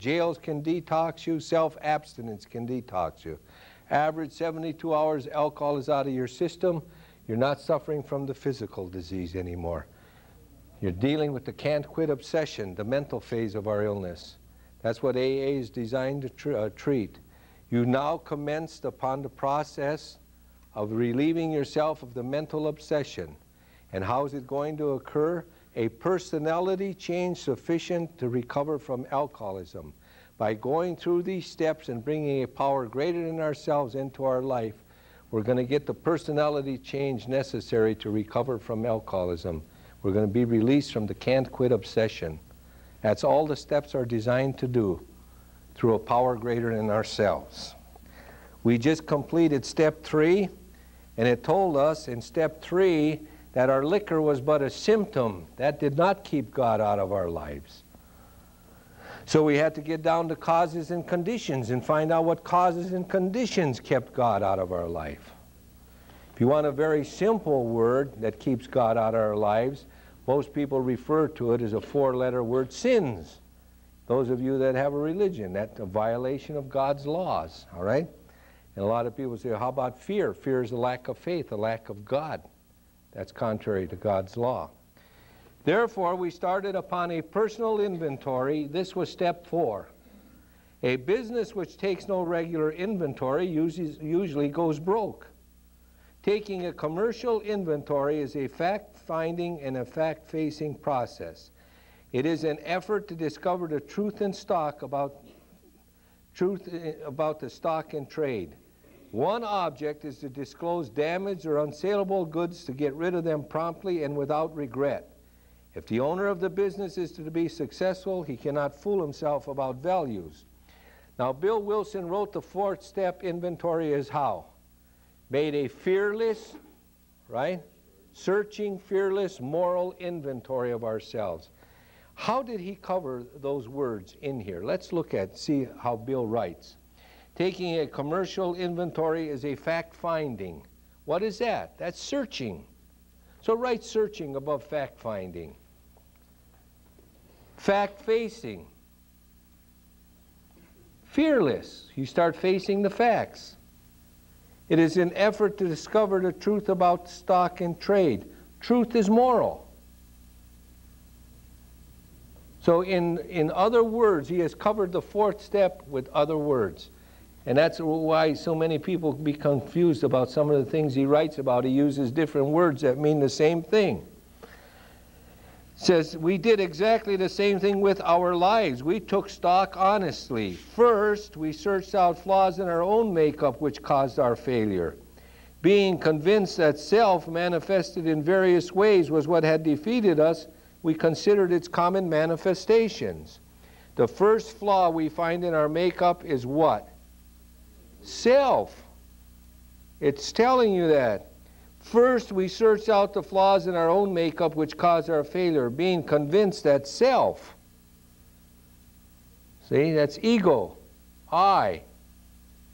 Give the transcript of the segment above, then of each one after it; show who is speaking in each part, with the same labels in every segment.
Speaker 1: Jails can detox you. Self-abstinence can detox you. Average 72 hours, alcohol is out of your system. You're not suffering from the physical disease anymore. You're dealing with the can't quit obsession, the mental phase of our illness. That's what AA is designed to treat. You now commenced upon the process of relieving yourself of the mental obsession. And how is it going to occur? A personality change sufficient to recover from alcoholism. By going through these steps and bringing a power greater than ourselves into our life, we're going to get the personality change necessary to recover from alcoholism. We're going to be released from the can't quit obsession. That's all the steps are designed to do, through a power greater than ourselves. We just completed step 3, and it told us in step 3 that our liquor was but a symptom. That did not keep God out of our lives. So we had to get down to causes and conditions and find out what causes and conditions kept God out of our life. If you want a very simple word that keeps God out of our lives, most people refer to it as a 4-letter word, sins. Those of you that have a religion, that's a violation of God's laws, all right? And a lot of people say, how about fear? Fear is a lack of faith, a lack of God. That's contrary to God's law. Therefore, we started upon a personal inventory. This was step 4. A business which takes no regular inventory usually goes broke. Taking a commercial inventory is a fact-finding and a fact-facing process. It is an effort to discover the truth in stock about the stock in trade. One object is to disclose damaged or unsaleable goods to get rid of them promptly and without regret. If the owner of the business is to be successful, he cannot fool himself about values. Now, Bill Wilson wrote the 4th step inventory as how? Made a fearless, right? Searching, fearless, moral inventory of ourselves. How did he cover those words in here? Let's look at, see how Bill writes. Taking a commercial inventory is a fact-finding. What is that? That's searching. So write searching above fact-finding. Fact-facing. Fearless. You start facing the facts. It is an effort to discover the truth about stock and trade. Truth is moral. So in other words, he has covered the 4th step with other words. And that's why so many people be confused about some of the things he writes about. He uses different words that mean the same thing. Says, we did exactly the same thing with our lives. We took stock honestly. First, we searched out flaws in our own makeup which caused our failure. Being convinced that self, manifested in various ways, was what had defeated us, we considered its common manifestations. The first flaw we find in our makeup is what? Self. It's telling you that. First, we searched out the flaws in our own makeup which caused our failure, being convinced that self, see, that's ego, I,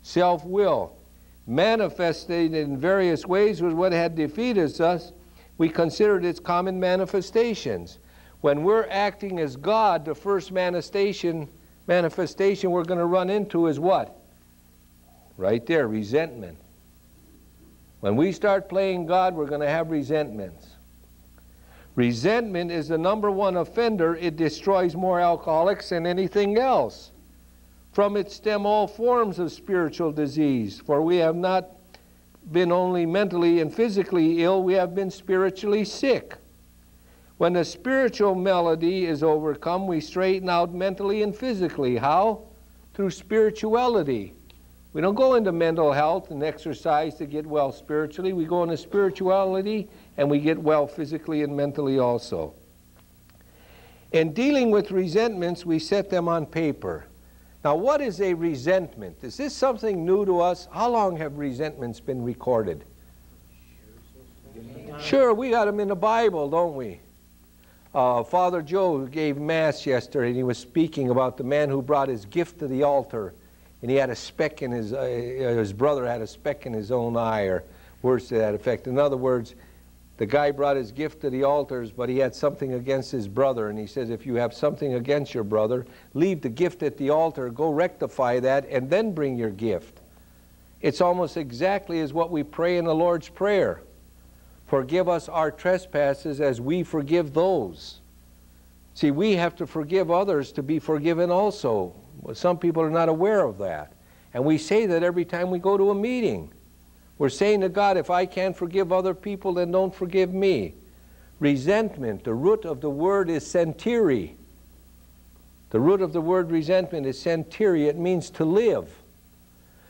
Speaker 1: self-will, manifested in various ways was what had defeated us. We considered its common manifestations. When we're acting as God, the first manifestation we're going to run into is what? Right there, resentment. When we start playing God, we're going to have resentments. Resentment is the #1 offender. It destroys more alcoholics than anything else. From it stem all forms of spiritual disease, for we have not been only mentally and physically ill, we have been spiritually sick. When the spiritual malady is overcome, we straighten out mentally and physically. How? Through spirituality. We don't go into mental health and exercise to get well spiritually. We go into spirituality and we get well physically and mentally also. In dealing with resentments, we set them on paper. Now, what is a resentment? Is this something new to us? How long have resentments been recorded? Sure, we got them in the Bible, don't we? Father Joe gave Mass yesterday, and he was speaking about the man who brought his gift to the altar, and he had a speck in his brother had a speck in his own eye, or words to that effect. In other words, The guy brought his gift to the altars, but he had something against his brother. And he says, if you have something against your brother, leave the gift at the altar, go rectify that, and then bring your gift. It's almost exactly as what we pray in the Lord's Prayer. Forgive us our trespasses as we forgive those. See, we have to forgive others to be forgiven also. Some people are not aware of that. And we say that every time we go to a meeting. We're saying to God, if I can't forgive other people, then don't forgive me. Resentment, the root of the word is sentiri. The root of the word resentment is sentiri. It means to live.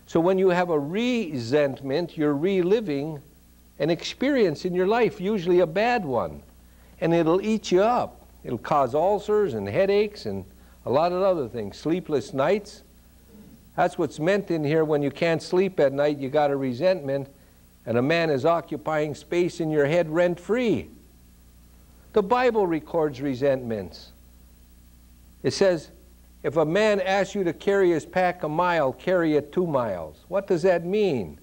Speaker 1: So when you have a resentment, you're reliving an experience in your life, usually a bad one. And it'll eat you up. It'll cause ulcers and headaches and a lot of other things, sleepless nights. That's what's meant in here. When you can't sleep at night, you got a resentment, and a man is occupying space in your head rent-free. The Bible records resentments. It says, if a man asks you to carry his pack a mile, carry it 2 miles. What does that mean?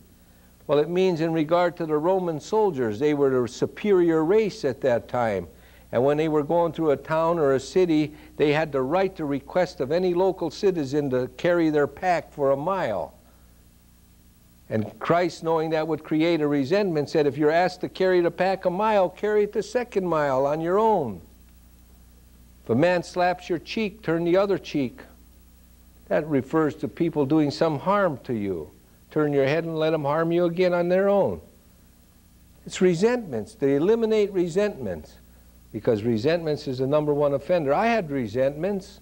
Speaker 1: Well, it means in regard to the Roman soldiers, they were a superior race at that time. And when they were going through a town or a city, they had the right to request of any local citizen to carry their pack for a mile. And Christ, knowing that would create a resentment, said, if you're asked to carry the pack a mile, carry it the 2nd mile on your own. If a man slaps your cheek, turn the other cheek. That refers to people doing some harm to you. Turn your head and let them harm you again on their own. It's resentments. They eliminate resentments. Because resentments is the #1 offender. I had resentments.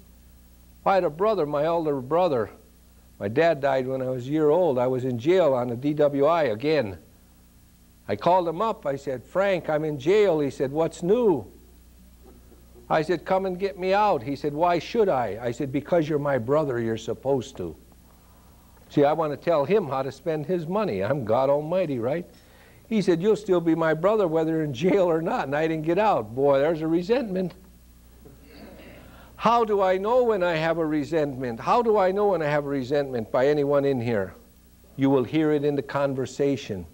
Speaker 1: I had a brother, my elder brother. My dad died when I was a year old. I was in jail on a DWI again. I called him up. I said, Frank, I'm in jail. He said, what's new? I said, come and get me out. He said, why should I? I said, because you're my brother, you're supposed to. See, I want to tell him how to spend his money. I'm God Almighty, right? He said, you'll still be my brother whether in jail or not, and I didn't get out. Boy, there's a resentment. How do I know when I have a resentment? How do I know when I have a resentment by anyone in here? You will hear it in the conversation.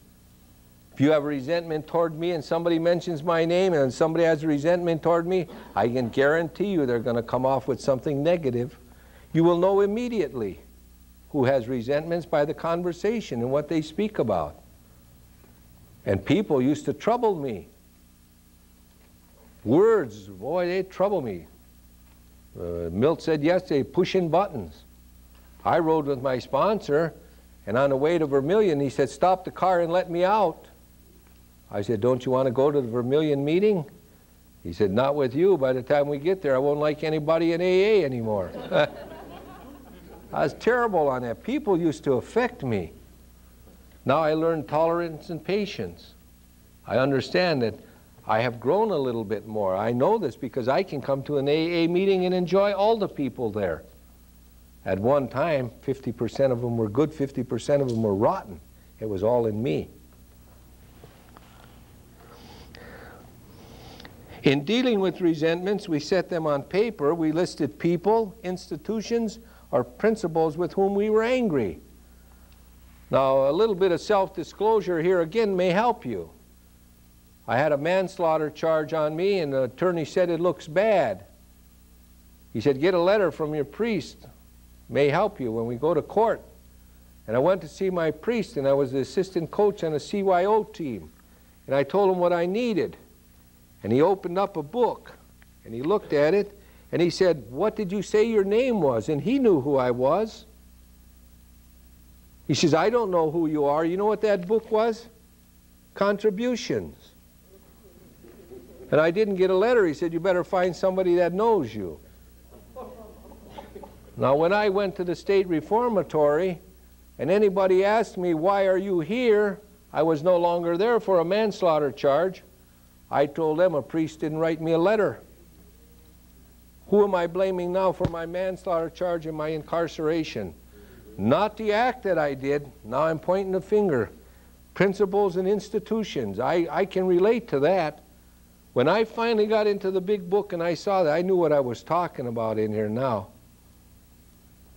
Speaker 1: If you have a resentment toward me and somebody mentions my name and somebody has a resentment toward me, I can guarantee you they're going to come off with something negative. You will know immediately who has resentments by the conversation and what they speak about. And people used to trouble me. Words, boy, they trouble me. Milt said yesterday, pushing buttons. I rode with my sponsor, and on the way to Vermilion, he said, stop the car and let me out. I said, don't you want to go to the Vermilion meeting? He said, not with you. By the time we get there, I won't like anybody in AA anymore. I was terrible on that. People used to affect me. Now I learned tolerance and patience. I understand that I have grown a little bit more. I know this because I can come to an AA meeting and enjoy all the people there. At one time, 50% of them were good, 50% of them were rotten. It was all in me. In dealing with resentments, we set them on paper. We listed people, institutions, or principles with whom we were angry. Now, a little bit of self-disclosure here again may help you. I had a manslaughter charge on me, and the attorney said it looks bad. He said, get a letter from your priest. May help you when we go to court. And I went to see my priest, and I was the assistant coach on a CYO team. And I told him what I needed. And he opened up a book, and he looked at it, and he said, what did you say your name was? And he knew who I was. He says, I don't know who you are. You know what that book was? Contributions. And I didn't get a letter. He said, you better find somebody that knows you. Now, when I went to the state reformatory, and anybody asked me, why are you here? I was no longer there for a manslaughter charge. I told them a priest didn't write me a letter. Who am I blaming now for my manslaughter charge and my incarceration? Not the act that I did. Now I'm pointing the finger. Principles and institutions. I can relate to that. When I finally got into the big book and I saw that, I knew what I was talking about in here now.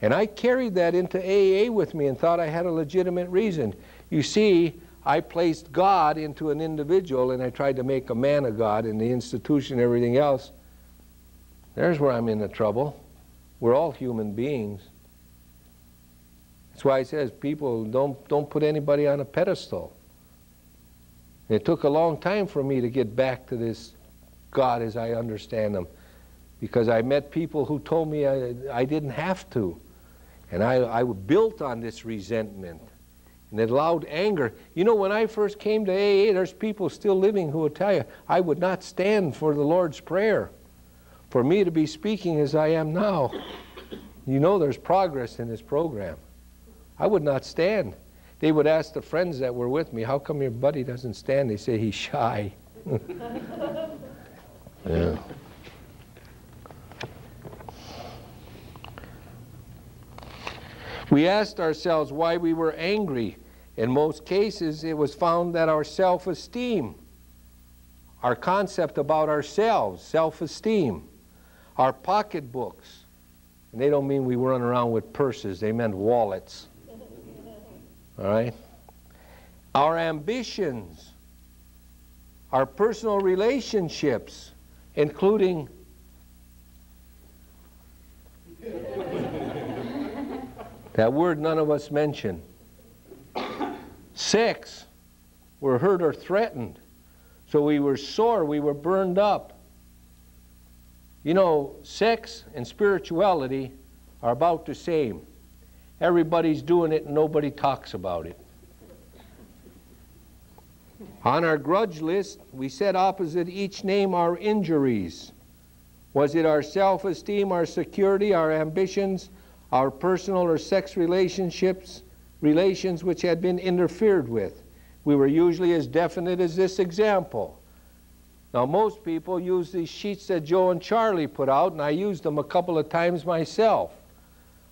Speaker 1: And I carried that into AA with me and thought I had a legitimate reason. You see, I placed God into an individual and I tried to make a man of God in the institution and everything else, there's where I'm in the trouble. We're all human beings. That's why it says people don't put anybody on a pedestal. It took a long time for me to get back to this God as I understand him, because I met people who told me I didn't have to. And I built on this resentment. And it allowed anger. You know, when I first came to AA, there's people still living who will tell you, I would not stand for the Lord's Prayer. For me to be speaking as I am now, you know there's progress in this program. I would not stand. They would ask the friends that were with me, how come your buddy doesn't stand? They say he's shy. Yeah. We asked ourselves why we were angry. In most cases, it was found that our self-esteem, our concept about ourselves, self-esteem, our pocketbooks, and they don't mean we run around with purses, they meant wallets, all right? Our ambitions, our personal relationships, including that word none of us mention. Sex, were hurt or threatened. So we were sore, we were burned up. You know, sex and spirituality are about the same. Everybody's doing it and nobody talks about it. On our grudge list, we set opposite each name our injuries. Was it our self-esteem, our security, our ambitions, our personal or sex relations which had been interfered with? We were usually as definite as this example. Now most people use these sheets that Joe and Charlie put out, and I used them a couple of times myself.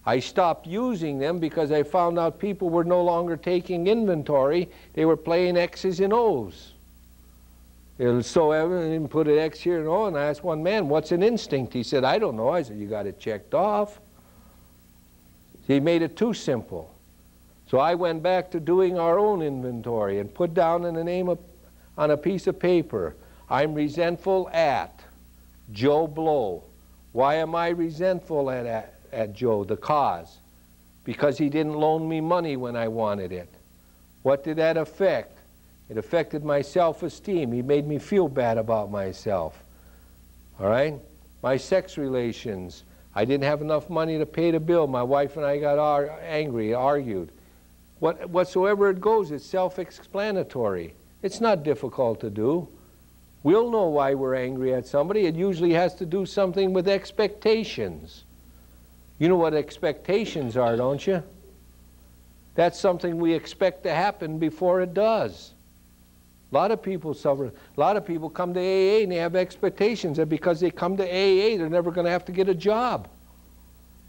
Speaker 1: I stopped using them because I found out people were no longer taking inventory. They were playing X's and O's. It was so evident, and put an X here and O, and I asked one man, what's an instinct? He said, I don't know. I said, you got it checked off. He made it too simple. So I went back to doing our own inventory and put down in the name on a piece of paper, I'm resentful at Joe Blow. Why am I resentful at Joe? The cause. Because he didn't loan me money when I wanted it. What did that affect? It affected my self-esteem. He made me feel bad about myself. All right? My sex relations. I didn't have enough money to pay the bill. My wife and I got angry, argued. Whatsoever it goes, it's self-explanatory. It's not difficult to do. We'll know why we're angry at somebody. It usually has to do something with expectations. You know what expectations are, don't you? That's something we expect to happen before it does. A lot of people suffer. A lot of people come to AA and they have expectations that because they come to AA, they're never going to have to get a job.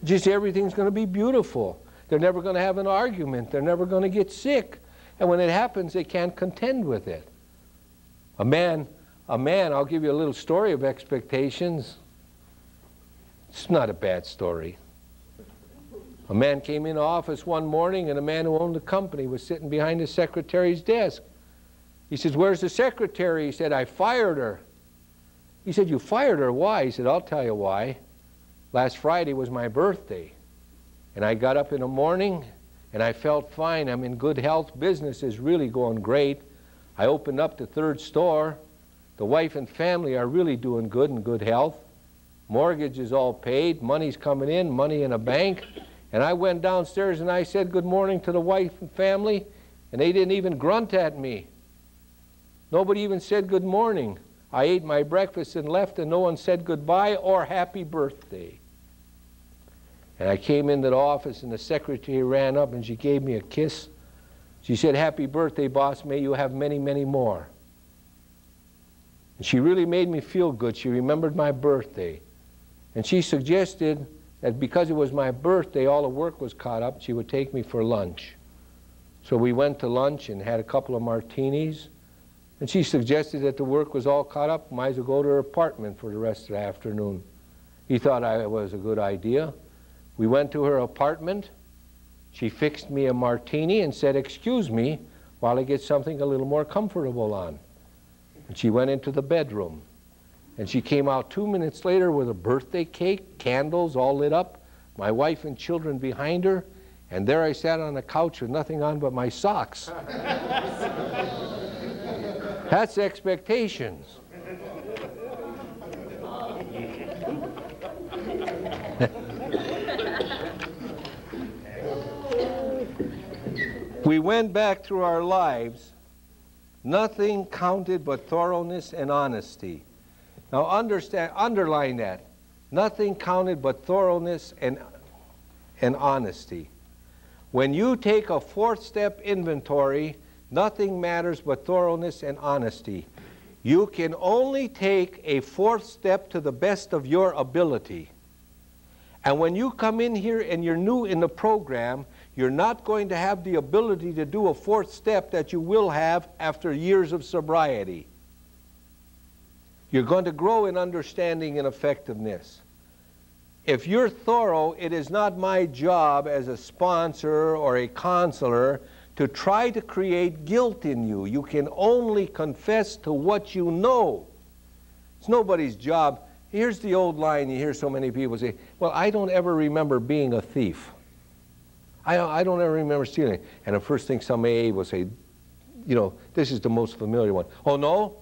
Speaker 1: Just everything's going to be beautiful. They're never going to have an argument. They're never going to get sick. And when it happens, they can't contend with it. A man, I'll give you a little story of expectations. It's not a bad story. A man came in the office one morning and a man who owned the company was sitting behind the secretary's desk. He says, where's the secretary? He said, I fired her. He said, you fired her? Why? He said, I'll tell you why. Last Friday was my birthday. And I got up in the morning and I felt fine. I'm in good health. Business is really going great. I opened up the third store. The wife and family are really doing good in good health. Mortgage is all paid. Money's coming in, money in a bank. And I went downstairs and I said good morning to the wife and family, and they didn't even grunt at me. Nobody even said good morning. I ate my breakfast and left, and no one said goodbye or happy birthday. And I came into the office, and the secretary ran up, and she gave me a kiss. She said, happy birthday, boss. May you have many, many more. And she really made me feel good. She remembered my birthday. And she suggested that because it was my birthday, all the work was caught up, she would take me for lunch. So we went to lunch and had a couple of martinis. And she suggested that the work was all caught up, might as well go to her apartment for the rest of the afternoon. He thought it was a good idea. We went to her apartment. She fixed me a martini and said, excuse me, while I get something a little more comfortable on. And she went into the bedroom. And she came out 2 minutes later with a birthday cake, candles all lit up, my wife and children behind her, and there I sat on the couch with nothing on but my socks. That's expectations. We went back through our lives. Nothing counted but thoroughness and honesty. Now underline that. Nothing counted but thoroughness and honesty. When you take a fourth step inventory, nothing matters but thoroughness and honesty. You can only take a fourth step to the best of your ability. And when you come in here and you're new in the program, you're not going to have the ability to do a fourth step that you will have after years of sobriety. You're going to grow in understanding and effectiveness. If you're thorough, it is not my job as a sponsor or a counselor to try to create guilt in you. You can only confess to what you know. It's nobody's job. Here's the old line you hear so many people say, well, I don't ever remember being a thief. I don't ever remember stealing. And the first thing some AA will say, you know, this is the most familiar one. Oh, no?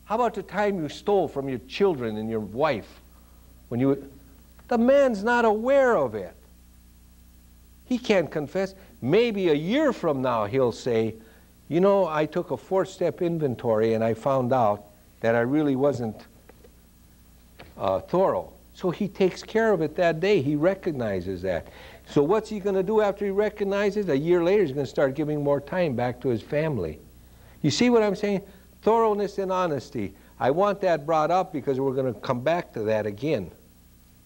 Speaker 1: How about the time you stole from your children and your wife? When you, the man's not aware of it. He can't confess. Maybe a year from now he'll say, you know, I took a fourth-step inventory and I found out that I really wasn't thorough. So he takes care of it that day. He recognizes that. So what's he going to do after he recognizes? A year later he's going to start giving more time back to his family. You see what I'm saying? Thoroughness and honesty. I want that brought up because we're going to come back to that again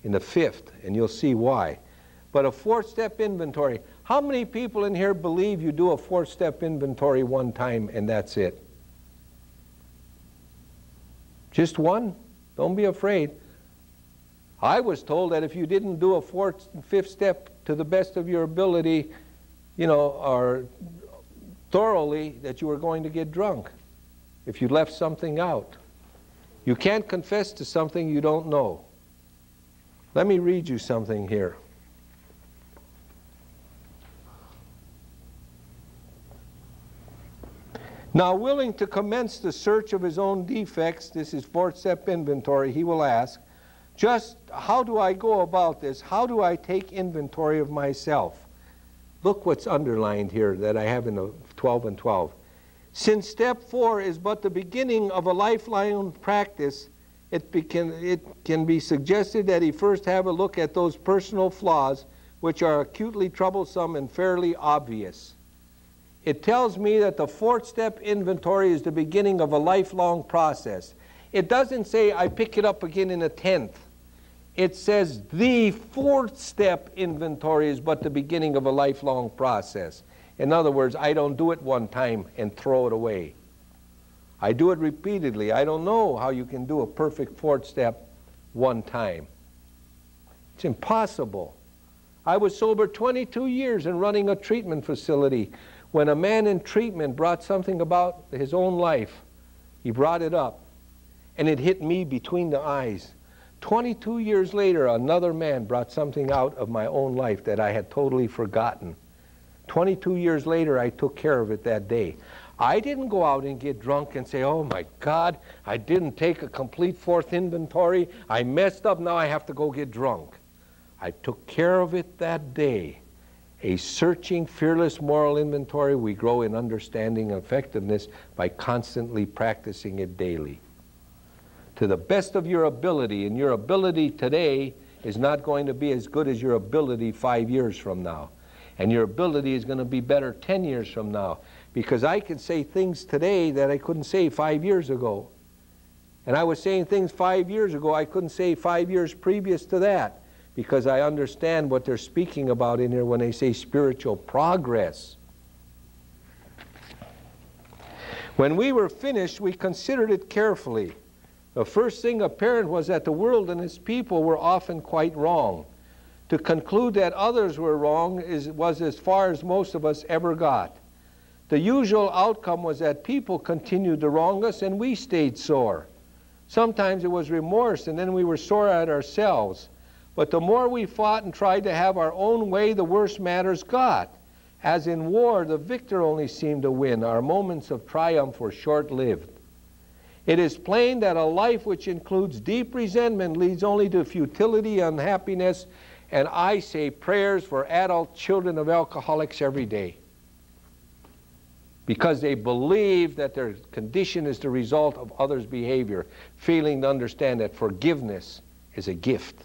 Speaker 1: in the fifth, and you'll see why. But a fourth-step inventory. How many people in here believe you do a fourth-step inventory one time and that's it? Just one? Don't be afraid. I was told that if you didn't do a fourth and fifth step to the best of your ability, you know, or thoroughly, that you were going to get drunk if you left something out. You can't confess to something you don't know. Let me read you something here. Now, willing to commence the search of his own defects, this is fourth step inventory, he will ask, just how do I go about this? How do I take inventory of myself? Look what's underlined here that I have in the 12 and 12. Since step 4 is but the beginning of a lifelong practice, it can be suggested that he first have a look at those personal flaws which are acutely troublesome and fairly obvious. It tells me that the fourth step inventory is the beginning of a lifelong process. It doesn't say I pick it up again in a 10th. It says the fourth step inventory is but the beginning of a lifelong process. In other words, I don't do it one time and throw it away. I do it repeatedly. I don't know how you can do a perfect fourth step one time. It's impossible. I was sober 22 years and running a treatment facility. When a man in treatment brought something about his own life, he brought it up, and it hit me between the eyes. 22 years later, another man brought something out of my own life that I had totally forgotten. 22 years later, I took care of it that day. I didn't go out and get drunk and say, oh my God, I didn't take a complete fourth inventory. I messed up, now I have to go get drunk. I took care of it that day. A searching, fearless moral inventory. We grow in understanding and effectiveness by constantly practicing it daily. To the best of your ability, and your ability today is not going to be as good as your ability 5 years from now. And your ability is going to be better 10 years from now. Because I can say things today that I couldn't say 5 years ago. And I was saying things 5 years ago I couldn't say 5 years previous to that. Because I understand what they're speaking about in here when they say spiritual progress. When we were finished, we considered it carefully. The first thing apparent was that the world and its people were often quite wrong. To conclude that others were wrong was as far as most of us ever got. The usual outcome was that people continued to wrong us and we stayed sore. Sometimes it was remorse, and then we were sore at ourselves. But the more we fought and tried to have our own way, the worse matters got. As in war, the victor only seemed to win. Our moments of triumph were short-lived. It is plain that a life which includes deep resentment leads only to futility, unhappiness, and I say prayers for adult children of alcoholics every day, because they believe that their condition is the result of others' behavior, failing to understand that forgiveness is a gift.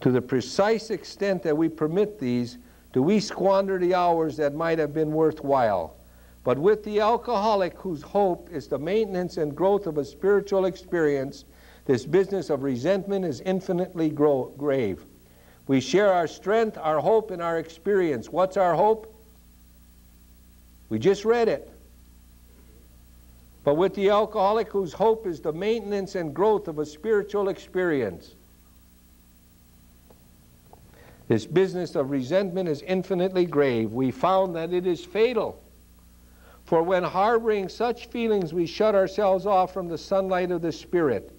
Speaker 1: To the precise extent that we permit these, do we squander the hours that might have been worthwhile. But with the alcoholic whose hope is the maintenance and growth of a spiritual experience, this business of resentment is infinitely grave. We share our strength, our hope, and our experience. What's our hope? We just read it. But with the alcoholic whose hope is the maintenance and growth of a spiritual experience, this business of resentment is infinitely grave. We found that it is fatal. For when harboring such feelings, we shut ourselves off from the sunlight of the Spirit.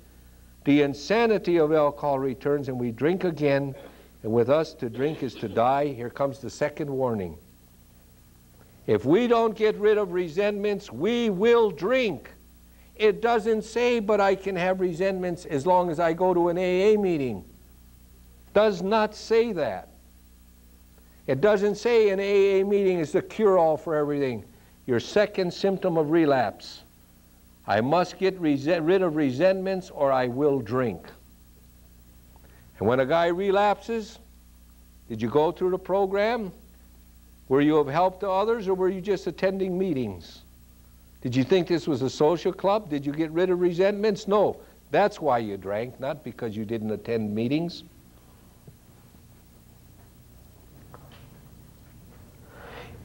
Speaker 1: The insanity of alcohol returns and we drink again, and with us to drink is to die. Here comes the second warning. If we don't get rid of resentments, we will drink. It doesn't say, but I can have resentments as long as I go to an AA meeting. Does not say that. It doesn't say an AA meeting is the cure-all for everything. Your second symptom of relapse. I must get rid of resentments or I will drink. And when a guy relapses, did you go through the program? Were you of help to others, or were you just attending meetings? Did you think this was a social club? Did you get rid of resentments? No. That's why you drank, not because you didn't attend meetings.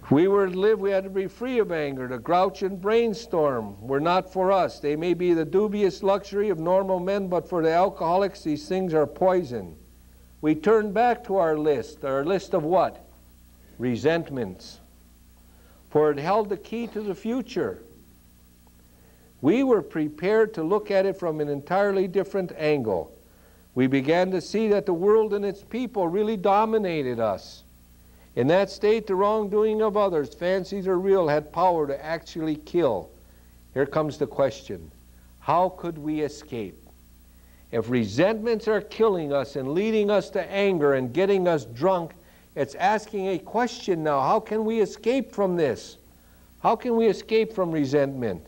Speaker 1: If we were to live, we had to be free of anger. The grouch and brainstorm were not for us. They may be the dubious luxury of normal men, but for the alcoholics, these things are poison. We turn back to our list of what? Resentments. For it held the key to the future. We were prepared to look at it from an entirely different angle. We began to see that the world and its people really dominated us. In that state, the wrongdoing of others, fancies or real, had power to actually kill. Here comes the question. How could we escape? If resentments are killing us and leading us to anger and getting us drunk, it's asking a question now. How can we escape from this? How can we escape from resentment?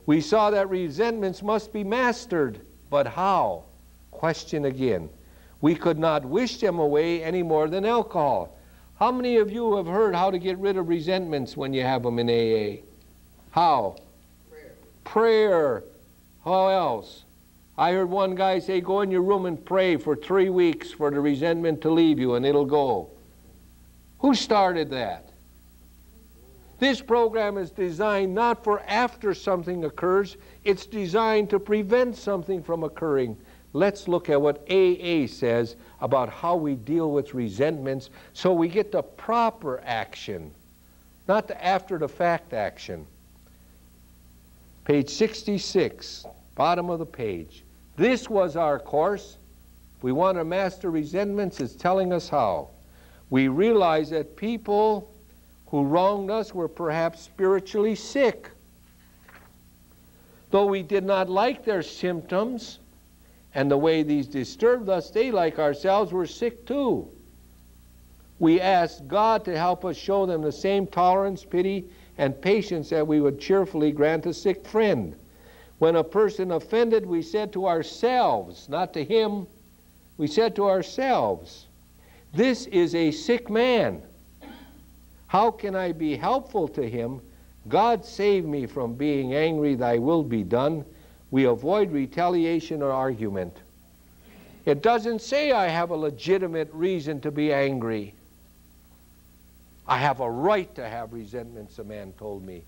Speaker 1: We saw that resentments must be mastered, but how? Question again. We could not wish them away any more than alcohol. How many of you have heard how to get rid of resentments when you have them in AA? How? Prayer. Prayer. How else? I heard one guy say, go in your room and pray for 3 weeks for the resentment to leave you and it'll go. Who started that? This program is designed not for after something occurs, it's designed to prevent something from occurring. Let's look at what AA says about how we deal with resentments so we get the proper action, not the after-the-fact action. Page 66, bottom of the page. This was our course. We want to master resentments. It's telling us how. We realized that people who wronged us were perhaps spiritually sick. Though we did not like their symptoms and the way these disturbed us, they, like ourselves, were sick too. We asked God to help us show them the same tolerance, pity, and patience that we would cheerfully grant a sick friend. When a person offended, we said to ourselves, not to him, we said to ourselves, this is a sick man. How can I be helpful to him? God save me from being angry, thy will be done. We avoid retaliation or argument. It doesn't say I have a legitimate reason to be angry. I have a right to have resentments, a man told me.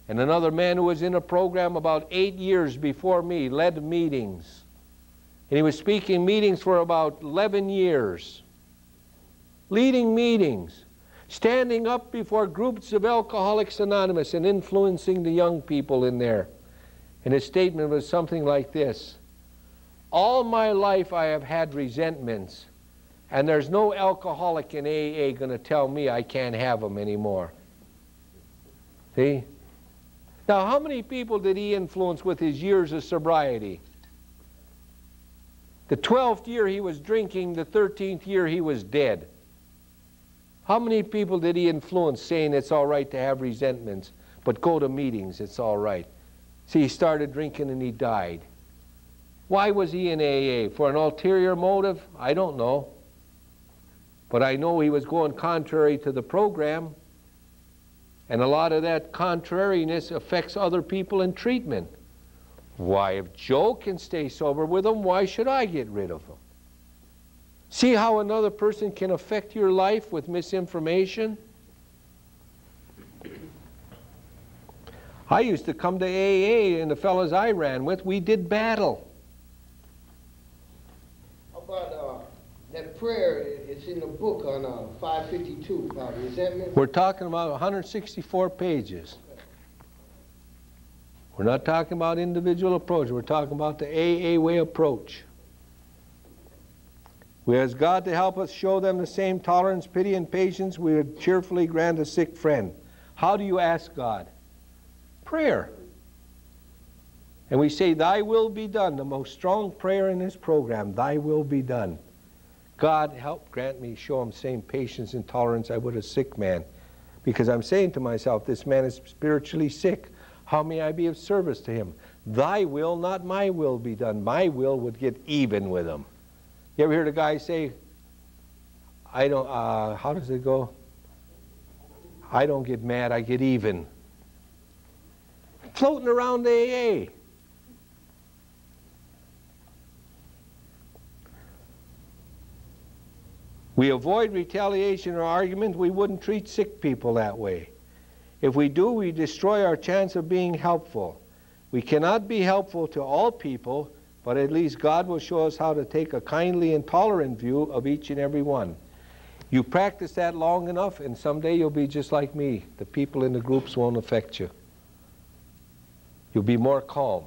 Speaker 1: And another man who was in a program about 8 years before me led meetings. And he was speaking meetings for about 11 years. Leading meetings. standing up before groups of Alcoholics Anonymous and influencing the young people in there. And his statement was something like this: all my life I have had resentments, and there's no alcoholic in AA going to tell me I can't have them anymore. See? Now, how many people did he influence with his years of sobriety? The 12th year he was drinking, the 13th year he was dead. How many people did he influence saying it's all right to have resentments, but go to meetings, it's all right? See, he started drinking and he died. Why was he in AA? For an ulterior motive? I don't know. But I know he was going contrary to the program. And a lot of that contrariness affects other people in treatment. Why, if Joe can stay sober with him, why should I get rid of him? See how another person can affect your life with misinformation? I used to come to AA, and the fellows I ran with, we did battle.
Speaker 2: How about that prayer? It's in the book on 552 about resentment.
Speaker 1: We're talking about 164 pages. We're not talking about individual approach. We're talking about the AA way approach. We ask God to help us show them the same tolerance, pity, and patience we would cheerfully grant a sick friend. How do you ask God? Prayer. And we say, thy will be done, the most strong prayer in this program, thy will be done. God, help grant me, show him same patience and tolerance I would a sick man. Because I'm saying to myself, this man is spiritually sick. How may I be of service to him? Thy will, not my will, be done. My will would get even with him. You ever hear the guy say, I don't, how does it go? I don't get mad, I get even. Floating around AA. We avoid retaliation or argument. We wouldn't treat sick people that way. If we do, we destroy our chance of being helpful. We cannot be helpful to all people, but at least God will show us how to take a kindly and tolerant view of each and every one. You practice that long enough, and someday you'll be just like me. The people in the groups won't affect you. You'll be more calm.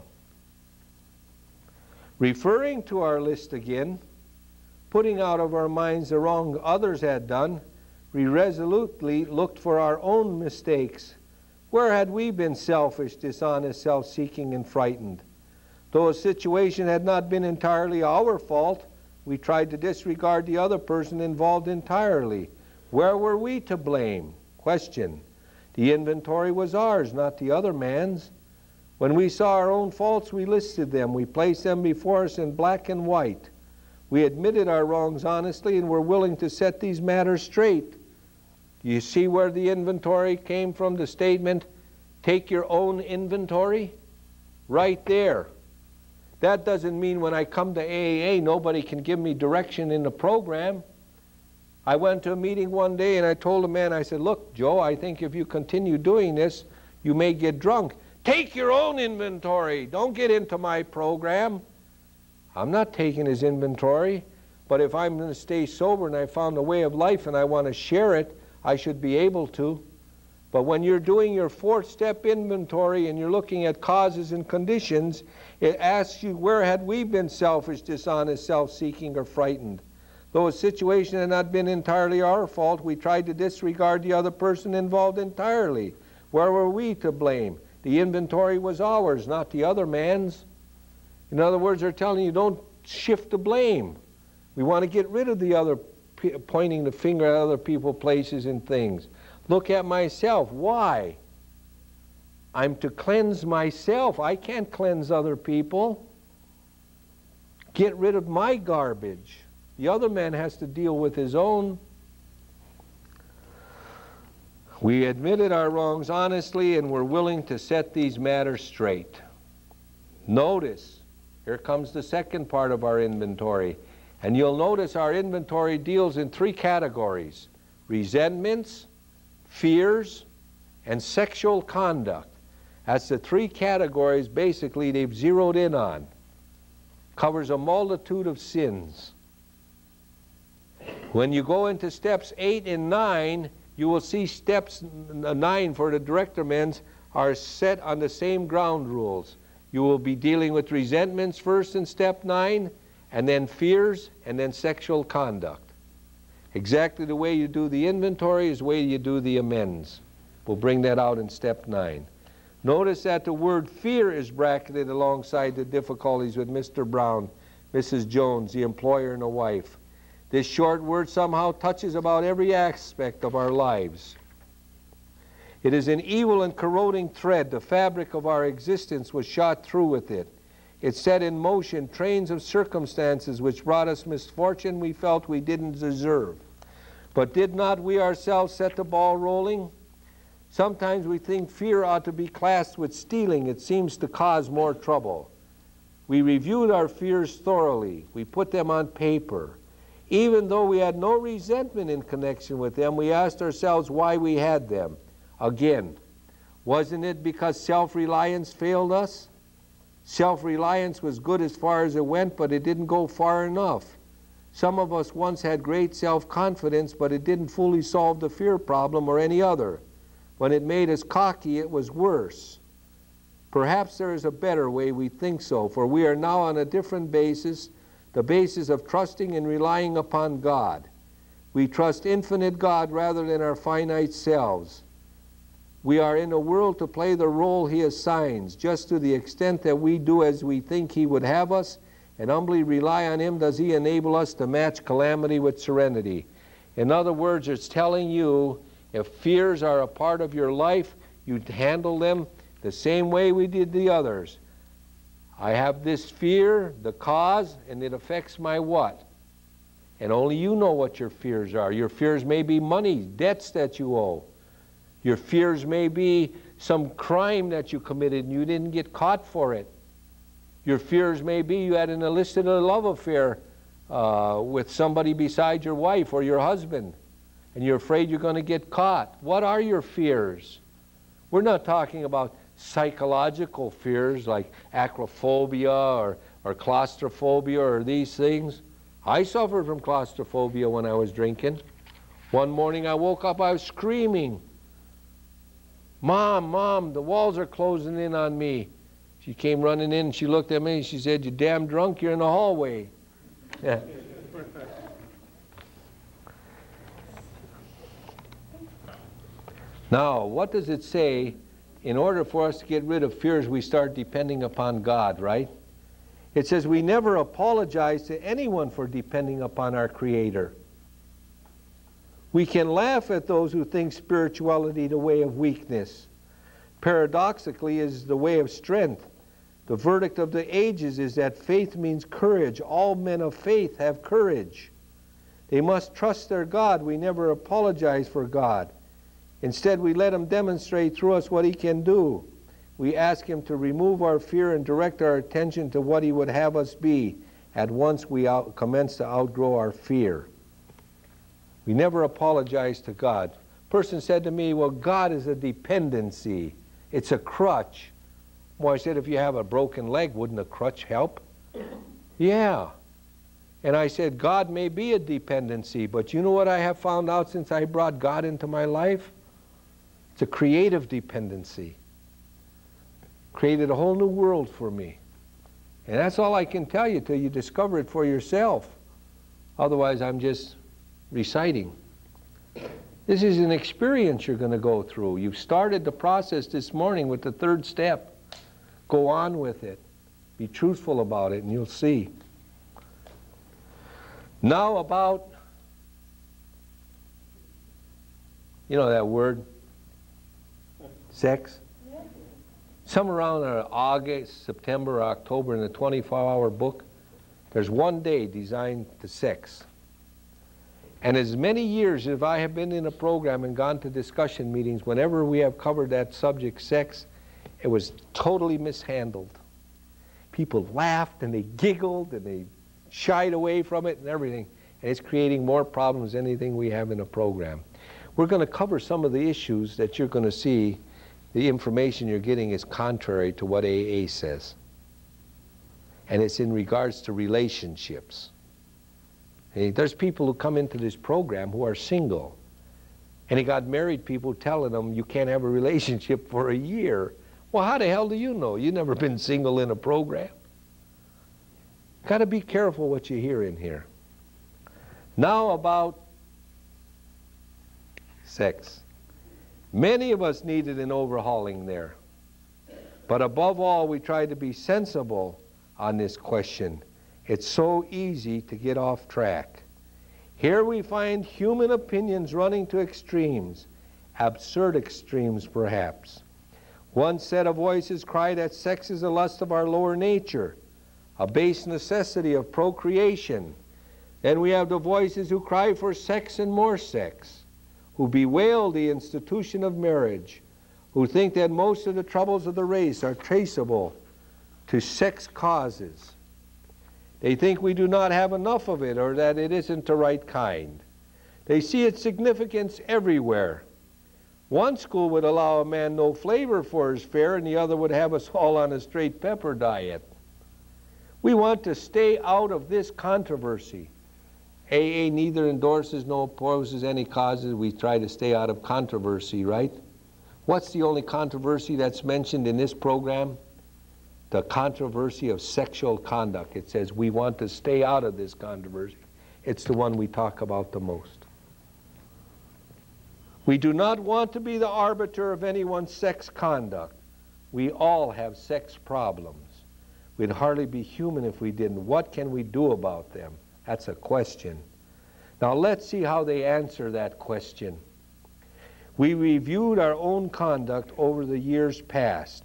Speaker 1: Referring to our list again, putting out of our minds the wrong others had done, we resolutely looked for our own mistakes. Where had we been selfish, dishonest, self-seeking, and frightened? Though a situation had not been entirely our fault, we tried to disregard the other person involved entirely. Where were we to blame? Question. The inventory was ours, not the other man's. When we saw our own faults, we listed them. We placed them before us in black and white. We admitted our wrongs honestly and were willing to set these matters straight. Do you see where the inventory came from, the statement, take your own inventory? Right there. That doesn't mean when I come to AA, nobody can give me direction in the program. I went to a meeting one day and I told a man, I said, look, Joe, I think if you continue doing this, you may get drunk. Take your own inventory. Don't get into my program. I'm not taking his inventory, but if I'm going to stay sober and I found a way of life and I want to share it, I should be able to. But when you're doing your fourth-step inventory and you're looking at causes and conditions, it asks you, where had we been selfish, dishonest, self-seeking, or frightened? Though a situation had not been entirely our fault, we tried to disregard the other person involved entirely. Where were we to blame? The inventory was ours, not the other man's. In other words, they're telling you, don't shift the blame. We want to get rid of the other, pointing the finger at other people, places, and things. Look at myself. Why? I'm to cleanse myself. I can't cleanse other people. Get rid of my garbage. The other man has to deal with his own. We admitted our wrongs honestly and were willing to set these matters straight. Notice, here comes the second part of our inventory. And you'll notice our inventory deals in three categories: resentments, fears, and sexual conduct. That's the three categories basically they've zeroed in on. Covers a multitude of sins. When you go into steps 8 and 9, you will see steps 9 for the director men's are set on the same ground rules. You will be dealing with resentments first in step 9, and then fears, and then sexual conduct. Exactly the way you do the inventory is the way you do the amends. We'll bring that out in step 9. Notice that the word fear is bracketed alongside the difficulties with Mr. Brown, Mrs. Jones, the employer and the wife. This short word somehow touches about every aspect of our lives. It is an evil and corroding thread. The fabric of our existence was shot through with it. It set in motion trains of circumstances which brought us misfortune we felt we didn't deserve. But did not we ourselves set the ball rolling? Sometimes we think fear ought to be classed with stealing. It seems to cause more trouble. We reviewed our fears thoroughly. We put them on paper. Even though we had no resentment in connection with them, we asked ourselves why we had them. Again, wasn't it because self-reliance failed us? Self-reliance was good as far as it went, but it didn't go far enough. Some of us once had great self-confidence, but it didn't fully solve the fear problem or any other. When it made us cocky, it was worse. Perhaps there is a better way we think so, for we are now on a different basis, the basis of trusting and relying upon God. We trust infinite God rather than our finite selves. We are in a world to play the role He assigns. Just to the extent that we do as we think He would have us and humbly rely on Him, does He enable us to match calamity with serenity. In other words, it's telling you, if fears are a part of your life, you handle them the same way we did the others. I have this fear, the cause, and it affects my what? And only you know what your fears are. Your fears may be money, debts that you owe. Your fears may be some crime that you committed and you didn't get caught for it. Your fears may be you had an illicit love affair with somebody beside your wife or your husband, and you're afraid you're going to get caught. What are your fears? We're not talking about psychological fears like acrophobia or claustrophobia or these things. I suffered from claustrophobia when I was drinking. One morning I woke up, I was screaming, "Mom, Mom, the walls are closing in on me." She came running in and she looked at me and she said, "You damn drunk, you're in the hallway." Yeah. Now, what does it say? In order for us to get rid of fears, we start depending upon God, right? It says we never apologize to anyone for depending upon our Creator. We can laugh at those who think spirituality the way of weakness. Paradoxically, is the way of strength. The verdict of the ages is that faith means courage. All men of faith have courage. They must trust their God. We never apologize for God. Instead, we let Him demonstrate through us what He can do. We ask Him to remove our fear and direct our attention to what He would have us be at once we commence to outgrow our fear. We never apologize to God. A person said to me, "Well, God is a dependency. It's a crutch." Well, I said, if you have a broken leg, wouldn't a crutch help? Yeah. And I said, God may be a dependency, but you know what I have found out since I brought God into my life? It's a creative dependency. Created a whole new world for me. And that's all I can tell you till you discover it for yourself. Otherwise, I'm just reciting. This is an experience you're going to go through. You've started the process this morning with the 3rd step. Go on with it. Be truthful about it, and you'll see. Now about, you know that word? Sex? Somewhere around August, September, October in the 24-hour book, there's one day designed to sex. And as many years as I have been in a program and gone to discussion meetings, whenever we have covered that subject, sex, it was totally mishandled. People laughed and they giggled and they shied away from it and everything. And it's creating more problems than anything we have in a program. We're going to cover some of the issues that you're going to see. The information you're getting is contrary to what AA says. And it's in regards to relationships. There's people who come into this program who are single. And he got married people telling him you can't have a relationship for a year. Well, how the hell do you know? You've never been single in a program. Got to be careful what you hear in here. Now about sex. Many of us needed an overhauling there. But above all, we try to be sensible on this question. It's so easy to get off track. Here we find human opinions running to extremes, absurd extremes perhaps. One set of voices cry that sex is a lust of our lower nature, a base necessity of procreation. Then we have the voices who cry for sex and more sex, who bewail the institution of marriage, who think that most of the troubles of the race are traceable to sex causes. They think we do not have enough of it or that it isn't the right kind. They see its significance everywhere. One school would allow a man no flavor for his fare, and the other would have us all on a straight pepper diet. We want to stay out of this controversy. AA neither endorses nor opposes any causes. We try to stay out of controversy, right? What's the only controversy that's mentioned in this program? The controversy of sexual conduct. It says we want to stay out of this controversy. It's the one we talk about the most. We do not want to be the arbiter of anyone's sex conduct. We all have sex problems. We'd hardly be human if we didn't. What can we do about them? That's a question. Now let's see how they answer that question. We reviewed our own conduct over the years past.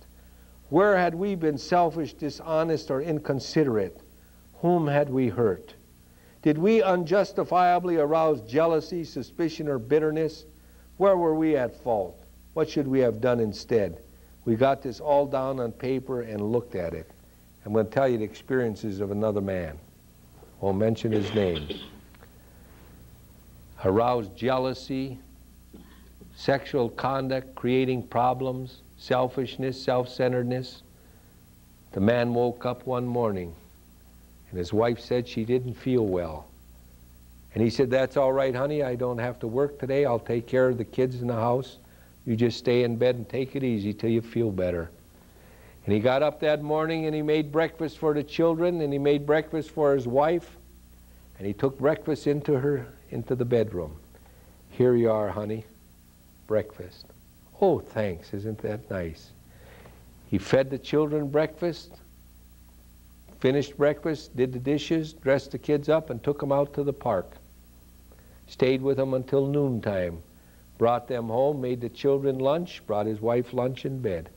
Speaker 1: Where had we been selfish, dishonest, or inconsiderate? Whom had we hurt? Did we unjustifiably arouse jealousy, suspicion, or bitterness? Where were we at fault? What should we have done instead? We got this all down on paper and looked at it. I'm going to tell you the experiences of another man. Won't mention his name. Aroused jealousy, sexual conduct, creating problems, selfishness, self-centeredness. The man woke up one morning and his wife said she didn't feel well. And he said, "That's all right, honey. I don't have to work today. I'll take care of the kids in the house. You just stay in bed and take it easy till you feel better." And he got up that morning and he made breakfast for the children and he made breakfast for his wife. And he took breakfast into the bedroom. "Here you are, honey. Breakfast." "Oh, thanks. Isn't that nice?" He fed the children breakfast, finished breakfast, did the dishes, dressed the kids up, and took them out to the park. Stayed with them until noontime. Brought them home, made the children lunch, brought his wife lunch in bed.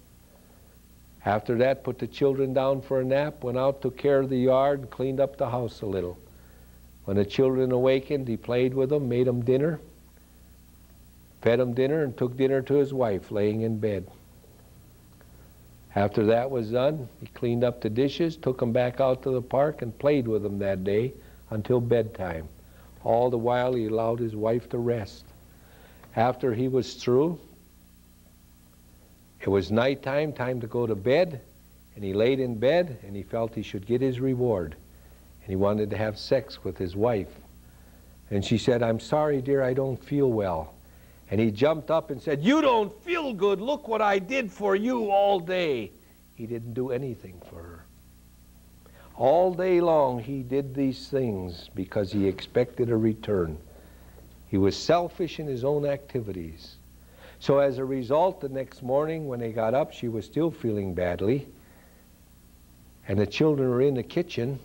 Speaker 1: After that, put the children down for a nap, went out, took care of the yard, and cleaned up the house a little. When the children awakened, he played with them, made them dinner, fed them dinner, and took dinner to his wife laying in bed. After that was done, he cleaned up the dishes, took them back out to the park, and played with them that day until bedtime. All the while, he allowed his wife to rest. After he was through, it was nighttime, time to go to bed, and he laid in bed, and he felt he should get his reward. And he wanted to have sex with his wife. And she said, "I'm sorry, dear, I don't feel well." And he jumped up and said, "You don't feel good. Look what I did for you all day." He didn't do anything for her. All day long he did these things because he expected a return. He was selfish in his own activities. So as a result, the next morning when they got up, she was still feeling badly. And the children were in the kitchen.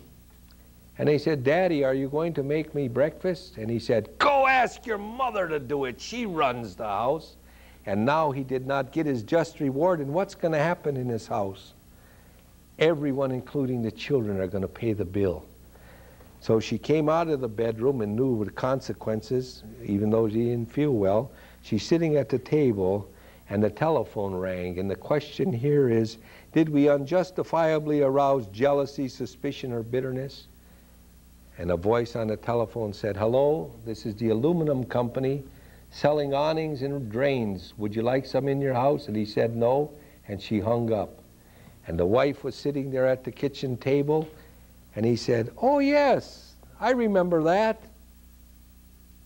Speaker 1: And they said, "Daddy, are you going to make me breakfast?" And he said, "Go ask your mother to do it. She runs the house." And now he did not get his just reward. And what's going to happen in his house? Everyone, including the children, are going to pay the bill. So she came out of the bedroom and knew the consequences, even though she didn't feel well. She's sitting at the table, and the telephone rang. And the question here is, did we unjustifiably arouse jealousy, suspicion, or bitterness? And a voice on the telephone said, "Hello, this is the aluminum company selling awnings and drains. Would you like some in your house?" And he said no, and she hung up. And the wife was sitting there at the kitchen table, and he said, "Oh yes, I remember that."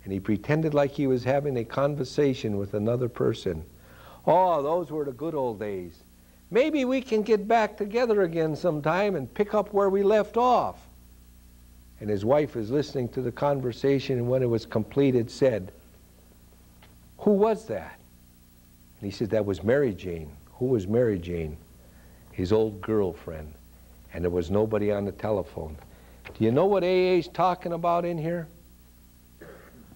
Speaker 1: And and he pretended like he was having a conversation with another person. Oh, those were the good old days. Maybe we can get back together again sometime and pick up where we left off. And his wife was listening to the conversation, and when it was completed, said, "Who was that?" And he said, "That was Mary Jane." Who was Mary Jane? His old girlfriend. And there was nobody on the telephone. Do you know what AA is talking about in here?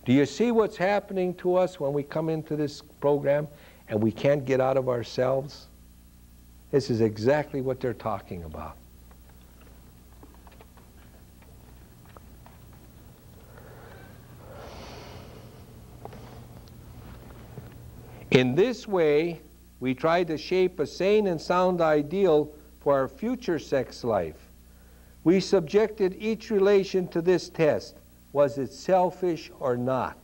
Speaker 1: Do you see what's happening to us when we come into this program and we can't get out of ourselves? This is exactly what they're talking about. In this way, we try to shape a sane and sound ideal for our future sex life. We subjected each relation to this test. Was it selfish or not?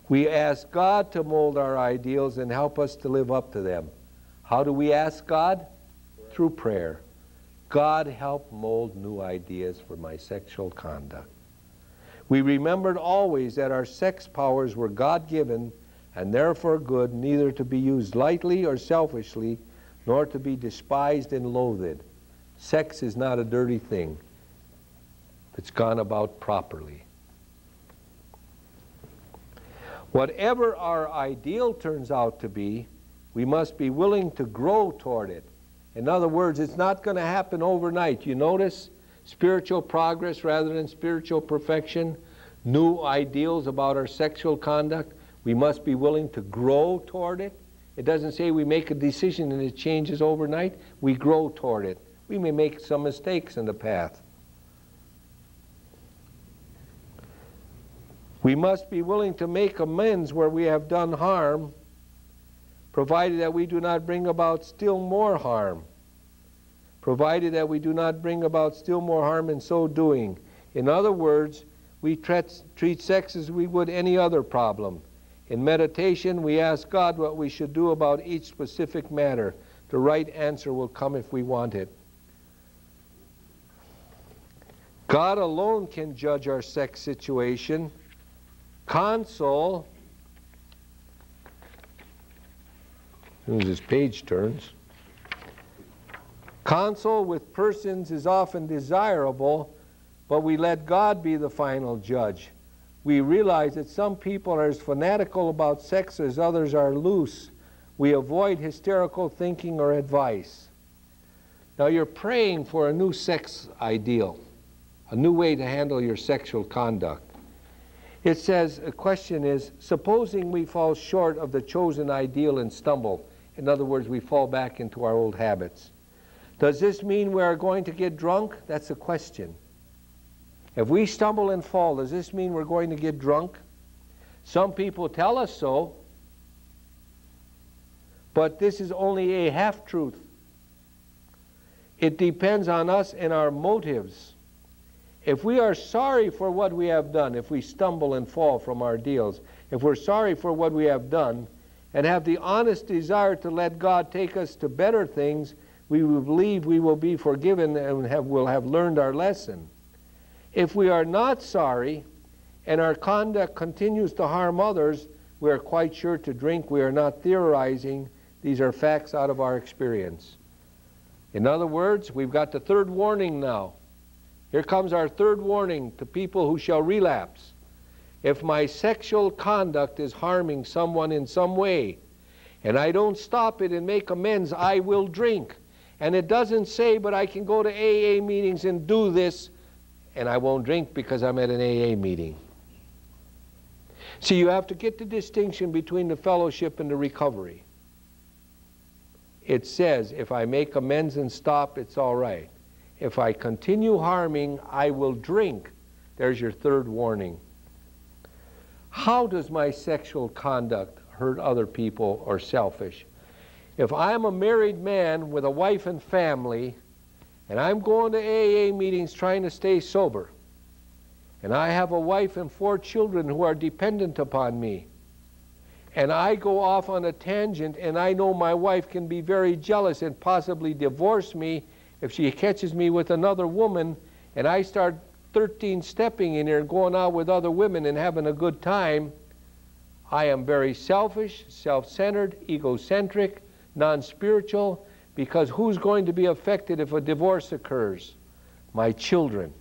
Speaker 1: We ask God to mold our ideals and help us to live up to them. How do we ask God? Through prayer. God, help mold new ideas for my sexual conduct. We remembered always that our sex powers were God-given and therefore good, neither to be used lightly or selfishly, nor to be despised and loathed. Sex is not a dirty thing. It's gone about properly. Whatever our ideal turns out to be, we must be willing to grow toward it. In other words, it's not going to happen overnight. You notice spiritual progress rather than spiritual perfection, new ideals about our sexual conduct. We must be willing to grow toward it. It doesn't say we make a decision and it changes overnight. We grow toward it. We may make some mistakes in the path. We must be willing to make amends where we have done harm, provided that we do not bring about still more harm. Provided that we do not bring about still more harm in so doing. In other words, we treat sex as we would any other problem. In meditation, we ask God what we should do about each specific matter. The right answer will come if we want it. God alone can judge our sex situation. Console, as soon as this page turns, console with persons is often desirable, but we let God be the final judge. We realize that some people are as fanatical about sex as others are loose. We avoid hysterical thinking or advice. Now you're praying for a new sex ideal, a new way to handle your sexual conduct. It says, the question is, supposing we fall short of the chosen ideal and stumble. In other words, we fall back into our old habits. Does this mean we are going to get drunk? That's a question. If we stumble and fall, does this mean we're going to get drunk? Some people tell us so, but this is only a half-truth. It depends on us and our motives. If we are sorry for what we have done, if we stumble and fall from our deals, if we're sorry for what we have done, and have the honest desire to let God take us to better things, we will believe we will be forgiven and will have learned our lesson. If we are not sorry, and our conduct continues to harm others, we are quite sure to drink. We are not theorizing. These are facts out of our experience. In other words, we've got the third warning now. Here comes our third warning to people who shall relapse. If my sexual conduct is harming someone in some way, and I don't stop it and make amends, I will drink. And it doesn't say, but I can go to AA meetings and do this, and I won't drink because I'm at an AA meeting. See, you have to get the distinction between the fellowship and the recovery. It says, if I make amends and stop, it's all right. If I continue harming, I will drink. There's your third warning. How does my sexual conduct hurt other people or selfish? If I'm a married man with a wife and family, and I'm going to AA meetings trying to stay sober, and I have a wife and 4 children who are dependent upon me, and I go off on a tangent, and I know my wife can be very jealous and possibly divorce me if she catches me with another woman, and I start 13-stepping in here and going out with other women and having a good time, I am very selfish, self-centered, egocentric, non-spiritual, because who's going to be affected if a divorce occurs? My children.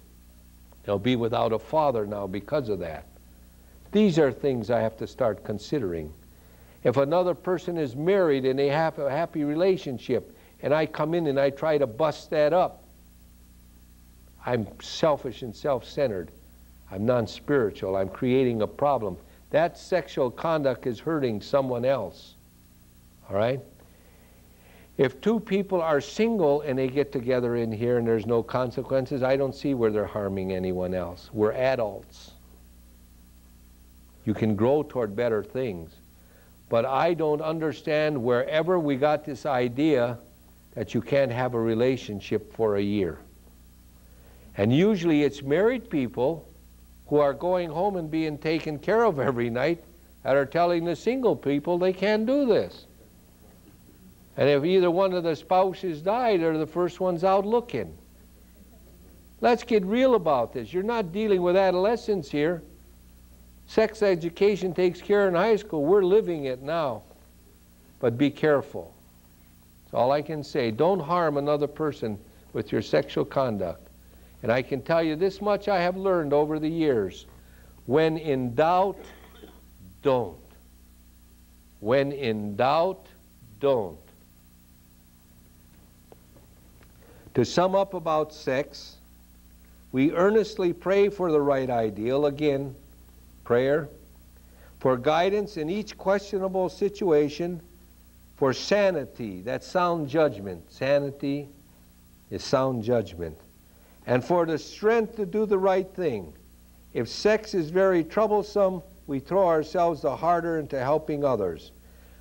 Speaker 1: They'll be without a father now because of that. These are things I have to start considering. If another person is married and they have a happy relationship, and I come in and I try to bust that up, I'm selfish and self-centered. I'm non-spiritual. I'm creating a problem. That sexual conduct is hurting someone else. All right? If two people are single and they get together in here and there's no consequences, I don't see where they're harming anyone else. We're adults. You can grow toward better things. But I don't understand wherever we got this idea that you can't have a relationship for a year. And usually it's married people who are going home and being taken care of every night that are telling the single people they can't do this. And if either one of the spouses died, they're the first ones out looking. Let's get real about this. You're not dealing with adolescents here. Sex education takes care in high school. We're living it now. But be careful. That's all I can say. Don't harm another person with your sexual conduct. And I can tell you this much I have learned over the years. When in doubt, don't. When in doubt, don't. To sum up about sex, we earnestly pray for the right ideal, again, prayer, for guidance in each questionable situation, for sanity, that's sound judgment. Sanity is sound judgment. And for the strength to do the right thing. If sex is very troublesome, we throw ourselves the harder into helping others.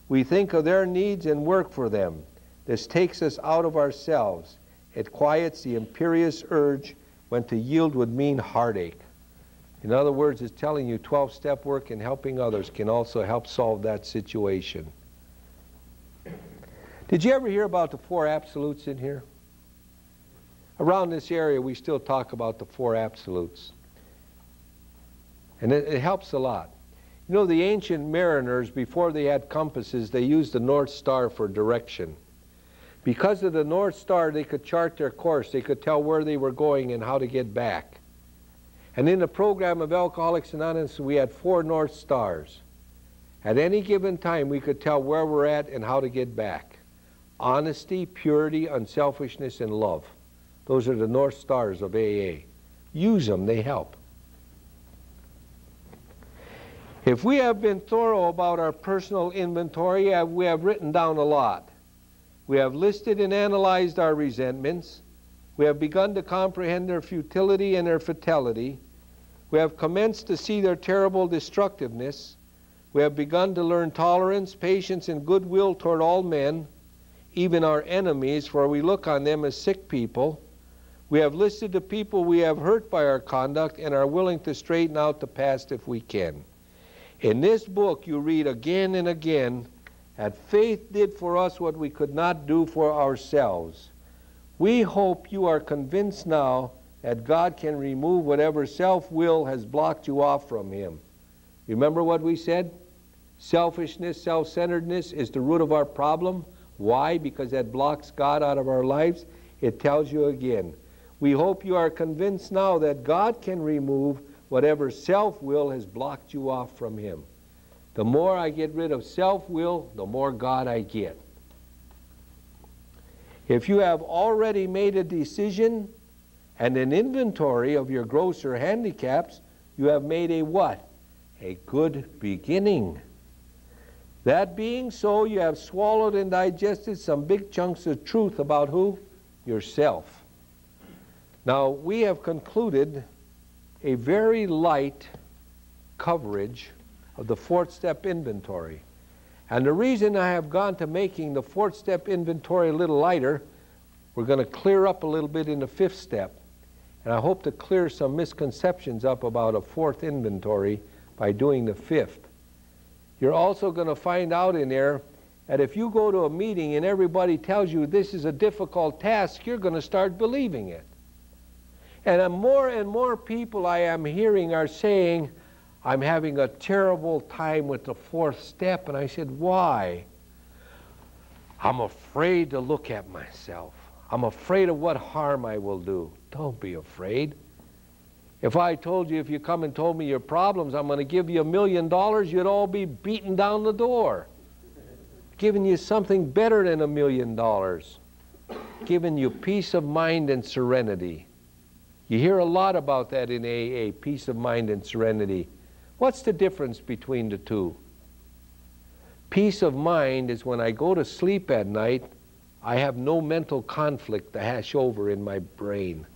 Speaker 1: We think of their needs and work for them. This takes us out of ourselves. It quiets the imperious urge when to yield would mean heartache. In other words, it's telling you 12-step work and helping others can also help solve that situation. Did you ever hear about the 4 absolutes in here? Around this area, we still talk about the 4 absolutes. And it helps a lot. You know, the ancient mariners, before they had compasses, they used the North Star for direction. Because of the North Star, they could chart their course. They could tell where they were going and how to get back. And in the program of Alcoholics Anonymous, we had 4 North Stars. At any given time, we could tell where we're at and how to get back. Honesty, purity, unselfishness, and love. Those are the North Stars of AA. Use them, they help. If we have been thorough about our personal inventory, we have written down a lot. We have listed and analyzed our resentments. We have begun to comprehend their futility and their fatality. We have commenced to see their terrible destructiveness. We have begun to learn tolerance, patience, and goodwill toward all men, even our enemies, for we look on them as sick people. We have listed the people we have hurt by our conduct and are willing to straighten out the past if we can. In this book, you read again and again that faith did for us what we could not do for ourselves. We hope you are convinced now that God can remove whatever self-will has blocked you off from Him. Remember what we said? Selfishness, self-centeredness is the root of our problem. Why? Because that blocks God out of our lives. It tells you again. We hope you are convinced now that God can remove whatever self-will has blocked you off from Him. The more I get rid of self-will, the more God I get. If you have already made a decision and an inventory of your grosser handicaps, you have made a what? A good beginning. That being so, you have swallowed and digested some big chunks of truth about who? Yourself. Now, we have concluded a very light coverage of the 4th step inventory. And the reason I have gone to making the 4th step inventory a little lighter, we're going to clear up a little bit in the 5th step. And I hope to clear some misconceptions up about a 4th inventory by doing the 5th. You're also going to find out in there that if you go to a meeting and everybody tells you this is a difficult task, you're going to start believing it. And more people I am hearing are saying, I'm having a terrible time with the fourth step. And I said, why? I'm afraid to look at myself. I'm afraid of what harm I will do. Don't be afraid. If I told you, if you come and told me your problems, I'm going to give you $1 million, you'd all be beating down the door. Giving you something better than $1 million. Giving you peace of mind and serenity. You hear a lot about that in AA, peace of mind and serenity. What's the difference between the two? Peace of mind is when I go to sleep at night, I have no mental conflict to hash over in my brain.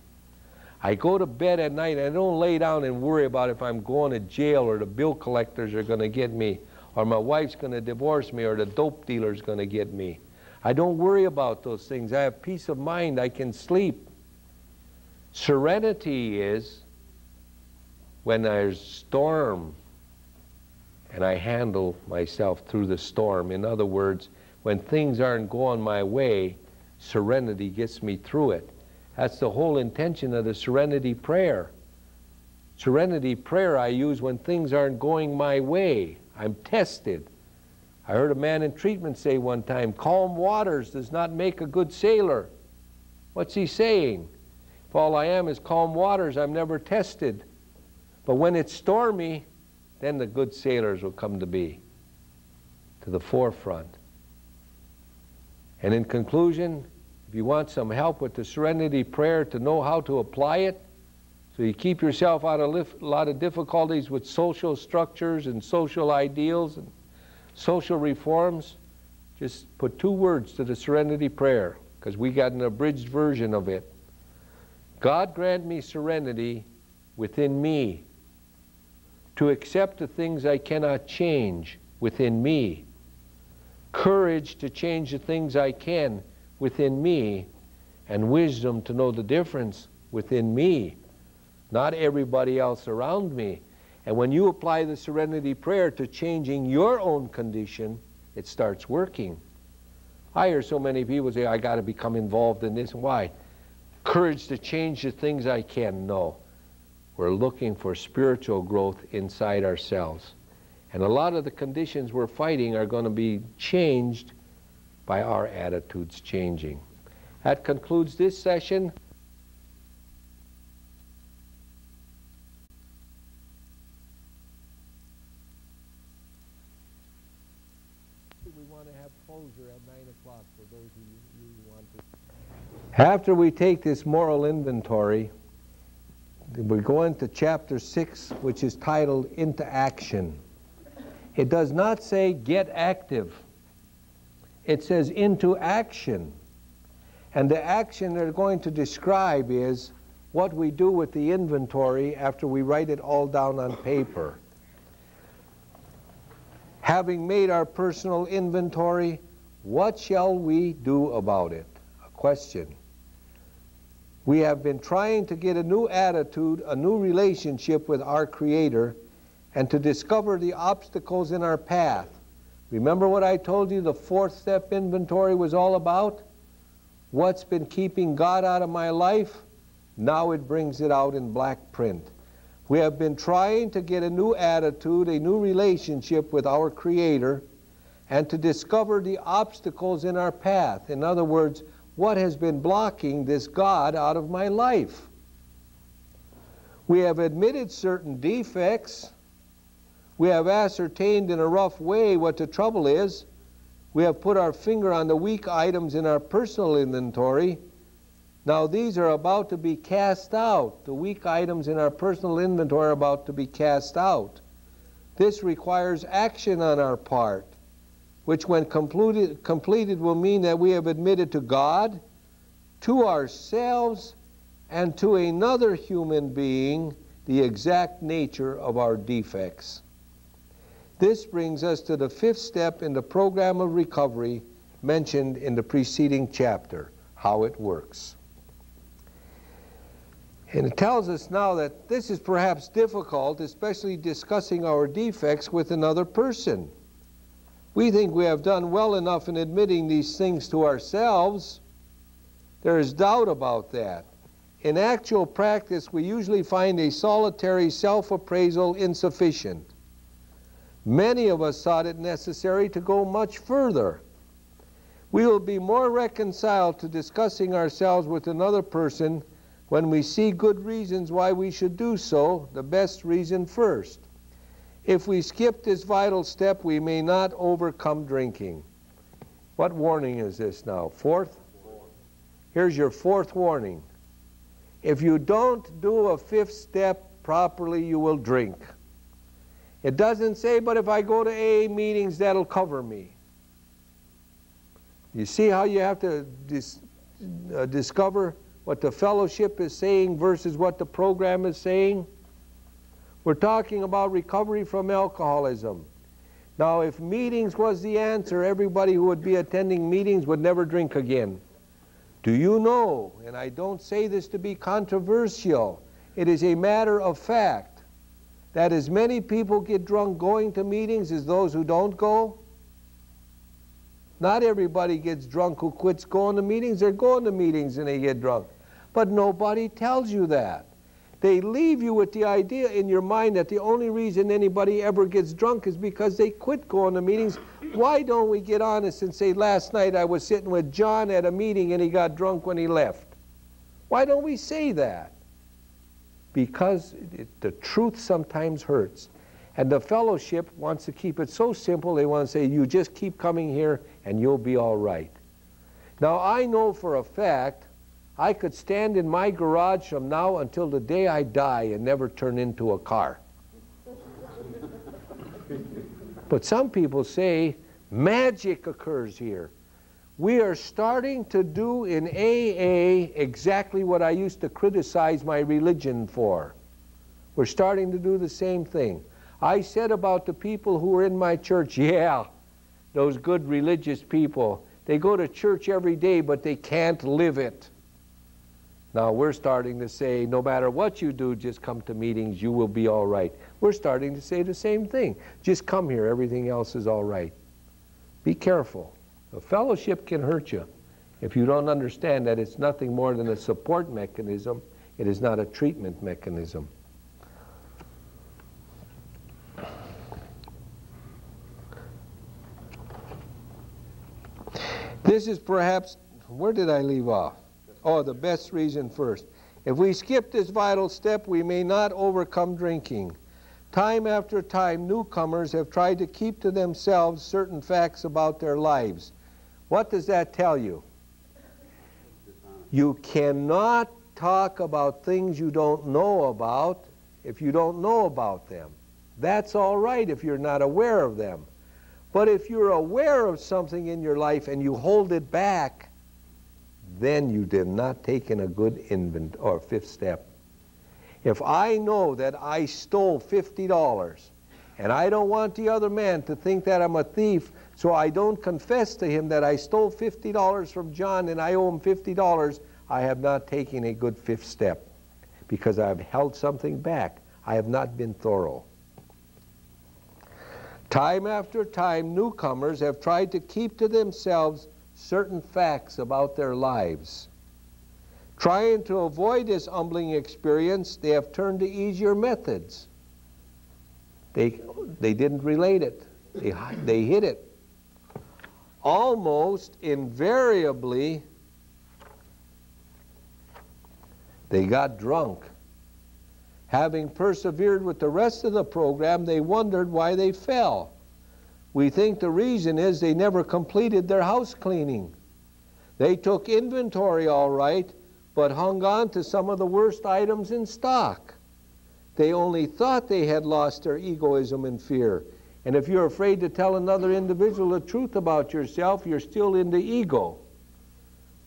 Speaker 1: I go to bed at night and I don't lay down and worry about if I'm going to jail or the bill collectors are going to get me, or my wife's going to divorce me, or the dope dealer's going to get me. I don't worry about those things. I have peace of mind. I can sleep. Serenity is when there's storm and I handle myself through the storm. In other words, when things aren't going my way, serenity gets me through it. That's the whole intention of the serenity prayer. Serenity prayer I use when things aren't going my way. I'm tested. I heard a man in treatment say one time, calm waters does not make a good sailor. What's he saying? If all I am is calm waters, I'm never tested. But when it's stormy, then the good sailors will come to be, to the forefront. And in conclusion, if you want some help with the serenity prayer to know how to apply it, so you keep yourself out of a lot of difficulties with social structures and social ideals and social reforms, just put 2 words to the serenity prayer, because we got an abridged version of it. God grant me serenity within me to accept the things I cannot change within me, courage to change the things I can within me, and wisdom to know the difference within me, not everybody else around me. And when you apply the serenity prayer to changing your own condition, it starts working. I hear so many people say, I got to become involved in this. Why? Courage to change the things I can. No. We're looking for spiritual growth inside ourselves. And a lot of the conditions we're fighting are going to be changed by our attitudes changing. That concludes this session. We want to have closure at 9 o'clock for those who want to. After we take this moral inventory, we go into chapter 6, which is titled Into Action. It does not say get active. It says into action. And the action they're going to describe is what we do with the inventory after we write it all down on paper. Having made our personal inventory, what shall we do about it? A question. We have been trying to get a new attitude, a new relationship with our Creator, and to discover the obstacles in our path. Remember what I told you the 4th step inventory was all about? What's been keeping God out of my life? Now it brings it out in black print. We have been trying to get a new attitude, a new relationship with our Creator, and to discover the obstacles in our path. In other words, what has been blocking this God out of my life? We have admitted certain defects. We have ascertained in a rough way what the trouble is. We have put our finger on the weak items in our personal inventory. Now these are about to be cast out. The weak items in our personal inventory are about to be cast out. This requires action on our part, which when completed will mean that we have admitted to God, to ourselves, and to another human being the exact nature of our defects. This brings us to the 5th step in the program of recovery mentioned in the preceding chapter, how it works. And it tells us now that this is perhaps difficult, especially discussing our defects with another person. We think we have done well enough in admitting these things to ourselves. There is doubt about that. in actual practice, we usually find a solitary self-appraisal insufficient. Many of us thought it necessary to go much further. We will be more reconciled to discussing ourselves with another person when we see good reasons why we should do so, the best reason first. If we skip this vital step, we may not overcome drinking. What warning is this now? Fourth? Here's your fourth warning. If you don't do a fifth step properly, you will drink. It doesn't say, but if I go to AA meetings, that'll cover me. You see how you have to discover what the fellowship is saying versus what the program is saying? We're talking about recovery from alcoholism. Now, if meetings was the answer, everybody who would be attending meetings would never drink again. Do you know, and I don't say this to be controversial, it is a matter of fact, that as many people get drunk going to meetings as those who don't go? Not everybody gets drunk who quits going to meetings. They're going to meetings and they get drunk. But nobody tells you that. They leave you with the idea in your mind that the only reason anybody ever gets drunk is because they quit going to meetings. Why don't we get honest and say, last night I was sitting with John at a meeting and he got drunk when he left? Why don't we say that? Because the truth sometimes hurts. And the fellowship wants to keep it so simple, they want to say, you just keep coming here and you'll be all right. Now, I know for a fact I could stand in my garage from now until the day I die and never turn into a car. But some people say magic occurs here. We are starting to do in AA exactly what I used to criticize my religion for. We're starting to do the same thing. I said about the people who were in my church, yeah, those good religious people, they go to church every day, but they can't live it. Now we're starting to say, no matter what you do, just come to meetings, you will be all right. We're starting to say the same thing. Just come here, everything else is all right. Be careful. A fellowship can hurt you if you don't understand that it's nothing more than a support mechanism. It is not a treatment mechanism. This is perhaps, where did I leave off? Oh, the best reason first. If we skip this vital step, we may not overcome drinking. Time after time, newcomers have tried to keep to themselves certain facts about their lives. What does that tell you? You cannot talk about things you don't know about if you don't know about them. That's all right if you're not aware of them. But if you're aware of something in your life and you hold it back, then you did not take in a good or fifth step. If I know that I stole $50 and I don't want the other man to think that I'm a thief, so I don't confess to him that I stole $50 from John and I owe him $50, I have not taken a good fifth step because I have held something back. I have not been thorough. Time after time, newcomers have tried to keep to themselves certain facts about their lives. Trying to avoid this humbling experience, they have turned to easier methods. They didn't relate it. They hid it. Almost invariably, they got drunk. Having persevered with the rest of the program, they wondered why they fell. We think the reason is they never completed their house cleaning. They took inventory all right, but hung on to some of the worst items in stock. They only thought they had lost their egoism and fear. And if you're afraid to tell another individual the truth about yourself, you're still in the ego.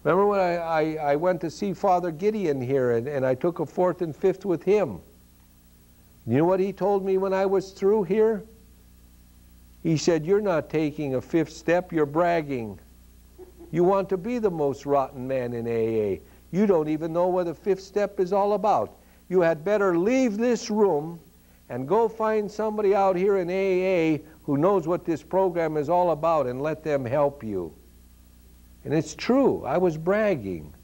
Speaker 1: Remember when I went to see Father Gideon here, and I took a fourth and fifth with him? You know what he told me when I was through here? He said, you're not taking a fifth step, you're bragging. You want to be the most rotten man in AA. You don't even know what the fifth step is all about. You had better leave this room and go find somebody out here in AA who knows what this program is all about and let them help you. And it's true, I was bragging.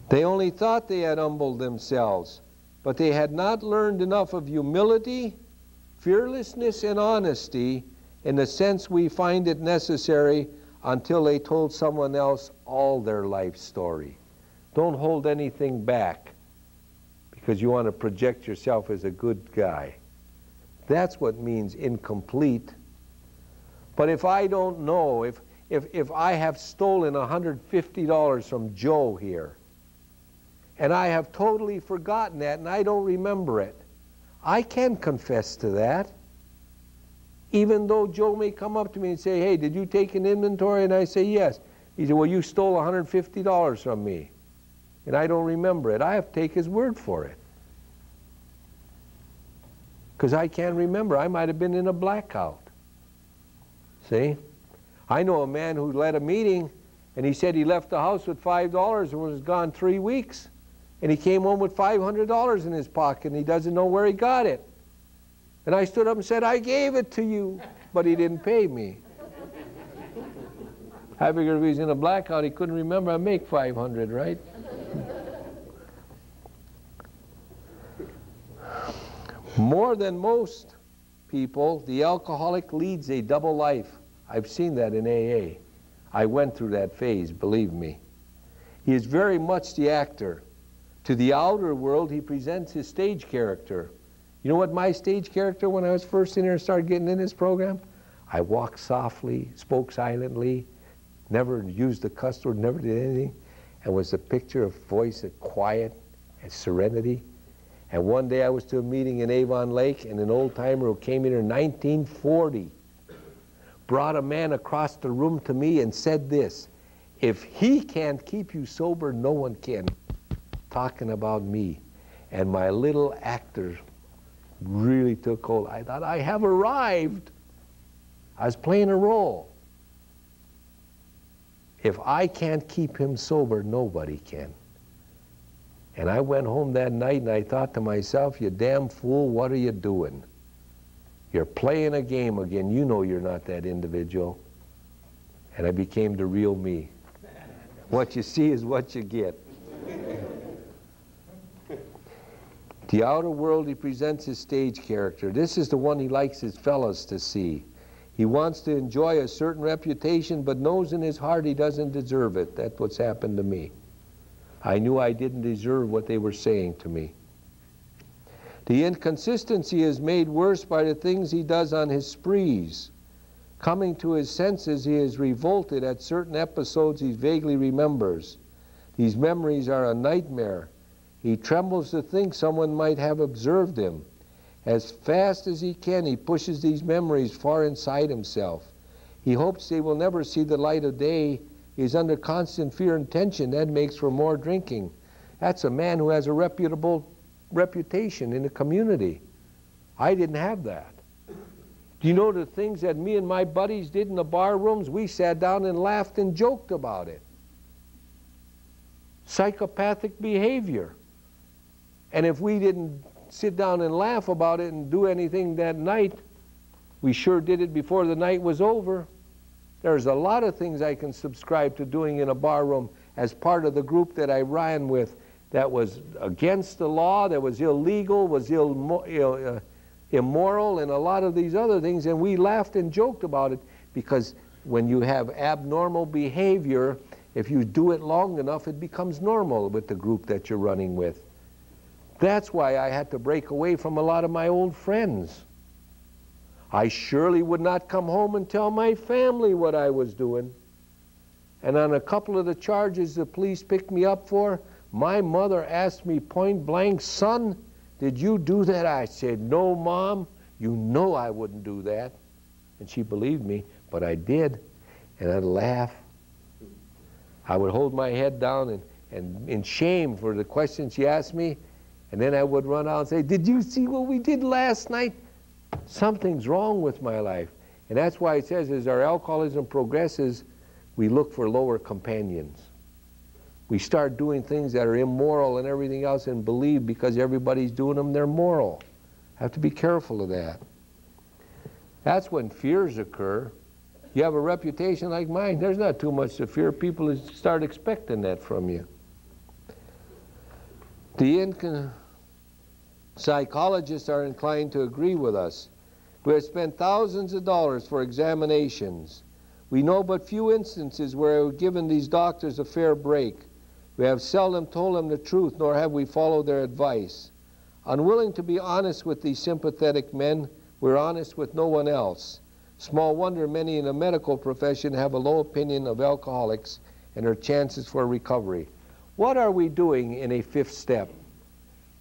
Speaker 1: They only thought they had humbled themselves, but they had not learned enough of humility, fearlessness, and honesty in the sense we find it necessary until they told someone else all their life story. Don't hold anything back because you want to project yourself as a good guy. That's what means incomplete. But if I don't know, if I have stolen $150 from Joe here, and I have totally forgotten that and I don't remember it, I can confess to that. Even though Joe may come up to me and say, hey, did you take an inventory? And I say, yes. He said, well, you stole $150 from me. And I don't remember it. I have to take his word for it. Because I can't remember. I might have been in a blackout. See? I know a man who led a meeting, and he said he left the house with $5 and was gone 3 weeks. And he came home with $500 in his pocket, and he doesn't know where he got it. And I stood up and said, I gave it to you, but he didn't pay me. I figured if he was in a blackout, he couldn't remember I make $500, right? More than most people, the alcoholic leads a double life. I've seen that in AA. I went through that phase, believe me. He is very much the actor. To the outer world, he presents his stage character. You know what my stage character when I was first in here and started getting in this program? I walked softly, spoke silently, never used the cuss word, never did anything, and was a picture of voice of quiet and serenity. And one day I was to a meeting in Avon Lake, and an old-timer who came in here in 1940 brought a man across the room to me and said this, if he can't keep you sober, no one can. Talking about me. And my little actor really took hold. I thought, I have arrived. I was playing a role. If I can't keep him sober, nobody can. And I went home that night and I thought to myself, you damn fool, what are you doing? You're playing a game again. You know you're not that individual. And I became the real me. What you see is what you get. The outer world, he presents his stage character. This is the one he likes his fellows to see. He wants to enjoy a certain reputation, but knows in his heart he doesn't deserve it. That's what's happened to me. I knew I didn't deserve what they were saying to me. The inconsistency is made worse by the things he does on his sprees. Coming to his senses, he is revolted at certain episodes he vaguely remembers. These memories are a nightmare. He trembles to think someone might have observed him. As fast as he can, he pushes these memories far inside himself. He hopes they will never see the light of day. He is under constant fear and tension. That makes for more drinking. That's a man who has a reputable reputation in the community. I didn't have that. Do you know the things that me and my buddies did in the bar rooms? We sat down and laughed and joked about it. Psychopathic behavior. And if we didn't sit down and laugh about it and do anything that night, we sure did it before the night was over. There's a lot of things I can subscribe to doing in a bar room as part of the group that I ran with that was against the law, that was illegal, was immoral, and a lot of these other things, and we laughed and joked about it because when you have abnormal behavior, if you do it long enough, it becomes normal with the group that you're running with. That's why I had to break away from a lot of my old friends. I surely would not come home and tell my family what I was doing. And on a couple of the charges the police picked me up for, my mother asked me point blank, son, did you do that? I said, no, Mom, you know I wouldn't do that. And she believed me, but I did. And I'd laugh. I would hold my head down and in shame for the questions she asked me, and then I would run out and say, did you see what we did last night? Something's wrong with my life. And that's why it says as our alcoholism progresses, we look for lower companions. We start doing things that are immoral and everything else and believe because everybody's doing them, they're moral. Have to be careful of that. That's when fears occur. You have a reputation like mine, there's not too much to fear. People start expecting that from you. The psychologists are inclined to agree with us. We have spent thousands of dollars for examinations. We know but few instances where we've given these doctors a fair break. We have seldom told them the truth, nor have we followed their advice. Unwilling to be honest with these sympathetic men, we're honest with no one else. Small wonder many in the medical profession have a low opinion of alcoholics and their chances for recovery. What are we doing in a fifth step?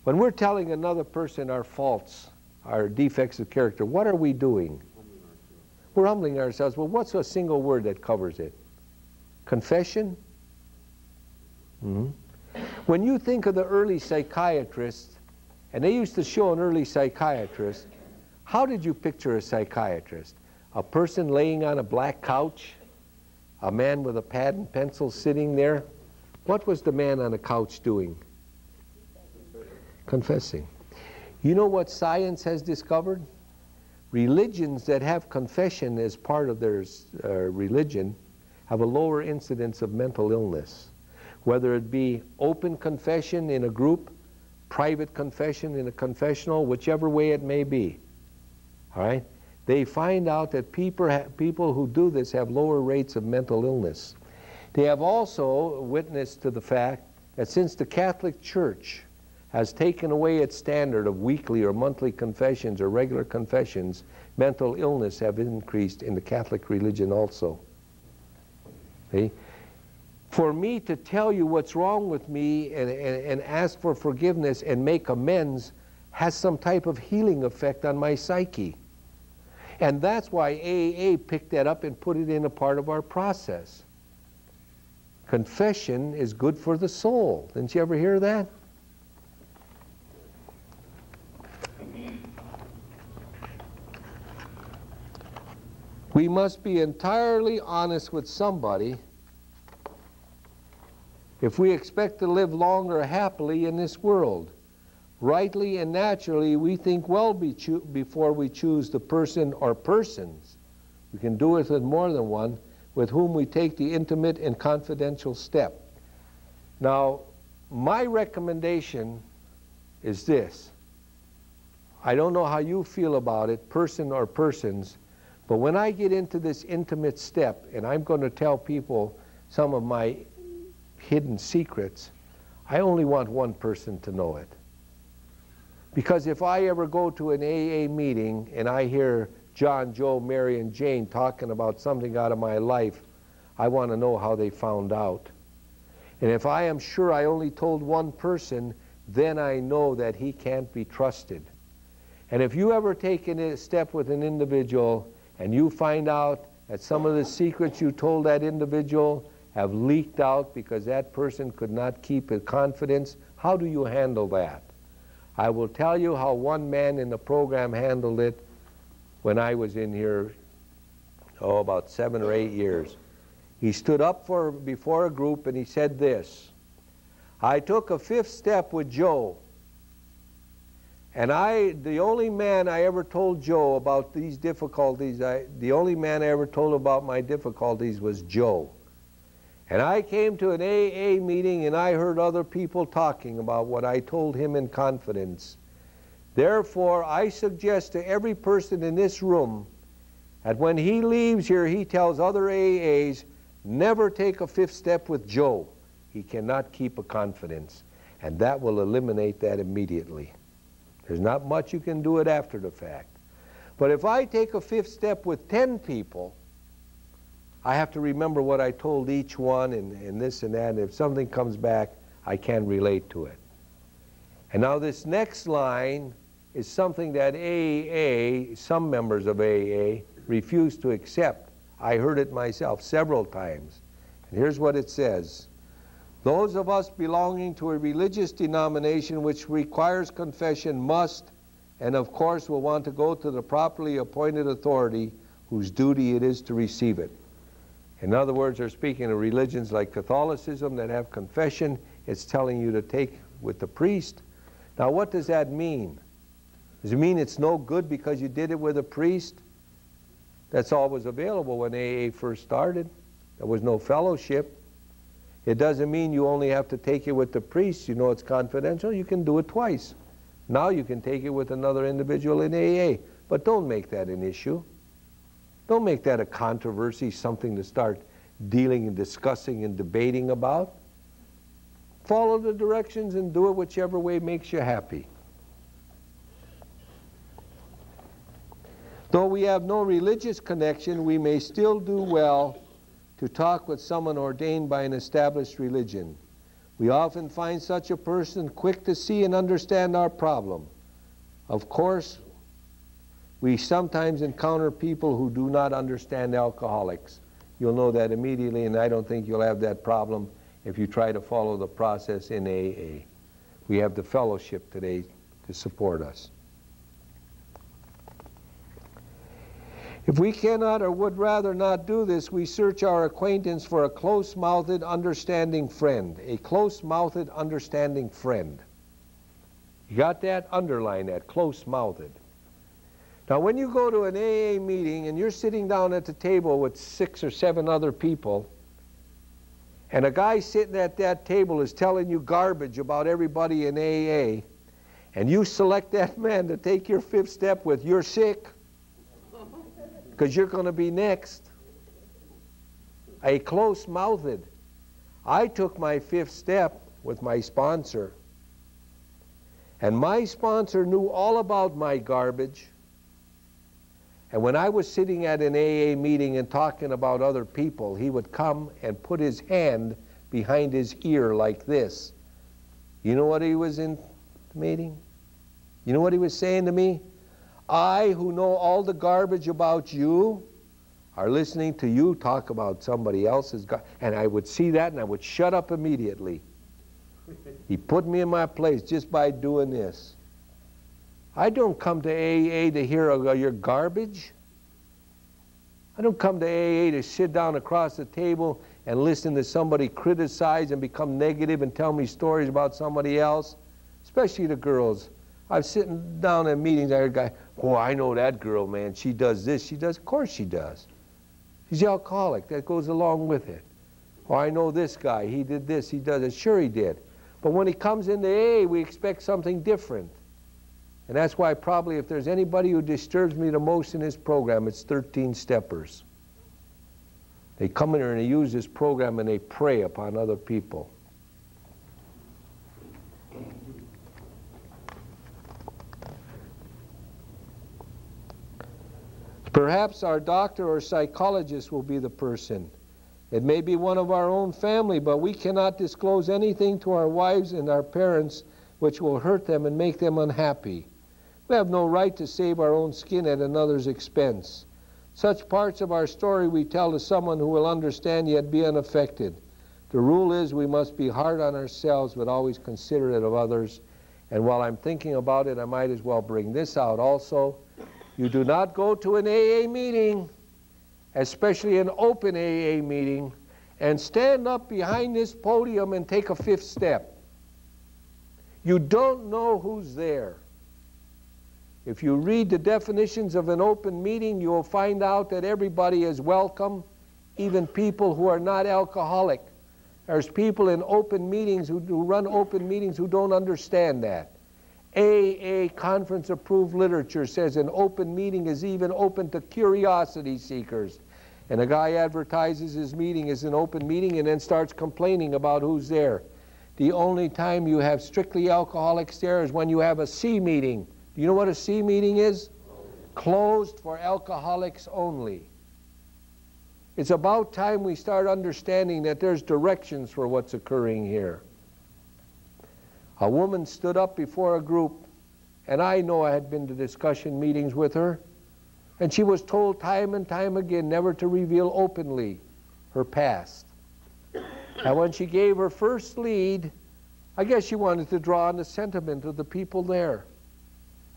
Speaker 1: When we're telling another person our faults, our defects of character, what are we doing? We're humbling ourselves. Well, what's a single word that covers it? Confession? When you think of the early psychiatrists, and they used to show an early psychiatrist, how did you picture a psychiatrist? A person laying on a black couch? A man with a pad and pencil sitting there? What was the man on the couch doing? Confessing. You know what science has discovered? Religions that have confession as part of their religion have a lower incidence of mental illness. Whether it be open confession in a group, private confession in a confessional, whichever way it may be. All right? They find out that people who do this have lower rates of mental illness. They have also witnessed to the fact that since the Catholic Church has taken away its standard of weekly or monthly confessions or regular confessions, mental illness have increased in the Catholic religion also. See? For me to tell you what's wrong with me and ask for forgiveness and make amends has some type of healing effect on my psyche. And that's why AA picked that up and put it in a part of our process. Confession is good for the soul. Didn't you ever hear that? We must be entirely honest with somebody if we expect to live long or happily in this world. Rightly and naturally, we think well before we choose the person or persons. We can do it with more than one, with whom we take the intimate and confidential step. Now, my recommendation is this. I don't know how you feel about it, person or persons, but when I get into this intimate step, and I'm going to tell people some of my hidden secrets, I only want one person to know it. Because if I ever go to an AA meeting and I hear John, Joe, Mary, and Jane talking about something out of my life, I want to know how they found out. And if I am sure I only told one person, then I know that he can't be trusted. And if you ever take a step with an individual and you find out that some of the secrets you told that individual have leaked out because that person could not keep his confidence, how do you handle that? I will tell you how one man in the program handled it when I was in here, about 7 or 8 years. He stood up before a group and he said this: I took a fifth step with Joe, and the only man I ever told Joe about these difficulties, the only man I ever told about my difficulties was Joe. And I came to an AA meeting and I heard other people talking about what I told him in confidence. Therefore, I suggest to every person in this room that when he leaves here, he tells other AAs, never take a fifth step with Joe. He cannot keep a confidence. And that will eliminate that immediately. There's not much you can do it after the fact. But if I take a fifth step with 10 people, I have to remember what I told each one and this and that, and if something comes back, I can relate to it. And now this next line is something that AA, some members of AA, refuse to accept. I heard it myself several times. And here's what it says: those of us belonging to a religious denomination which requires confession must, and of course will want to go to the properly appointed authority whose duty it is to receive it. In other words, they're speaking of religions like Catholicism that have confession. It's telling you to take with the priest. Now, what does that mean? Does it mean it's no good because you did it with a priest? That's all was available when AA first started. There was no fellowship. It doesn't mean you only have to take it with the priest. You know it's confidential. You can do it twice. Now you can take it with another individual in AA. But don't make that an issue. Don't make that a controversy, something to start dealing and discussing and debating about. Follow the directions and do it whichever way makes you happy. Though we have no religious connection, we may still do well to talk with someone ordained by an established religion. We often find such a person quick to see and understand our problem. Of course, we sometimes encounter people who do not understand alcoholics. You'll know that immediately, and I don't think you'll have that problem if you try to follow the process in AA. We have the fellowship today to support us. If we cannot or would rather not do this, we search our acquaintance for a close-mouthed, understanding friend. A close-mouthed, understanding friend. You got that? Underline that, close-mouthed. Now, when you go to an AA meeting and you're sitting down at the table with 6 or 7 other people, and a guy sitting at that table is telling you garbage about everybody in AA, and you select that man to take your 5th step with, you're sick, because you're going to be next. A close-mouthed. I took my 5th step with my sponsor, and my sponsor knew all about my garbage. And when I was sitting at an AA meeting and talking about other people, he would come and put his hand behind his ear like this. You know what he was intimating? You know what he was saying to me? I, who know all the garbage about you, are listening to you talk about somebody else's garbage. And I would see that and I would shut up immediately. He put me in my place just by doing this. I don't come to AA to hear your garbage. I don't come to AA to sit down across the table and listen to somebody criticize and become negative and tell me stories about somebody else, especially the girls. I'm sitting down at meetings, I hear a guy, oh, I know that girl, man. She does this, she does. Of course she does. She's alcoholic. That goes along with it. Oh, I know this guy. He did this, he does it. Sure he did. But when he comes into AA, we expect something different. And that's why probably if there's anybody who disturbs me the most in this program, it's 13-steppers. They come in here and they use this program and they prey upon other people. Perhaps our doctor or psychologist will be the person. It may be one of our own family, but we cannot disclose anything to our wives and our parents which will hurt them and make them unhappy. We have no right to save our own skin at another's expense. Such parts of our story we tell to someone who will understand yet be unaffected. The rule is we must be hard on ourselves but always considerate of others. And while I'm thinking about it, I might as well bring this out also. You do not go to an AA meeting, especially an open AA meeting, and stand up behind this podium and take a 5th step. You don't know who's there. If you read the definitions of an open meeting, you will find out that everybody is welcome, even people who are not alcoholic. There's people in open meetings who run open meetings who don't understand that. AA conference-approved literature says an open meeting is even open to curiosity seekers. And a guy advertises his meeting as an open meeting and then starts complaining about who's there. The only time you have strictly alcoholics there is when you have a C meeting. Do you know what a C meeting is? Closed for alcoholics only. It's about time we start understanding that there's directions for what's occurring here. A woman stood up before a group, and I know I had been to discussion meetings with her, and she was told time and time again never to reveal openly her past. And when she gave her first lead, I guess she wanted to draw on the sentiment of the people there.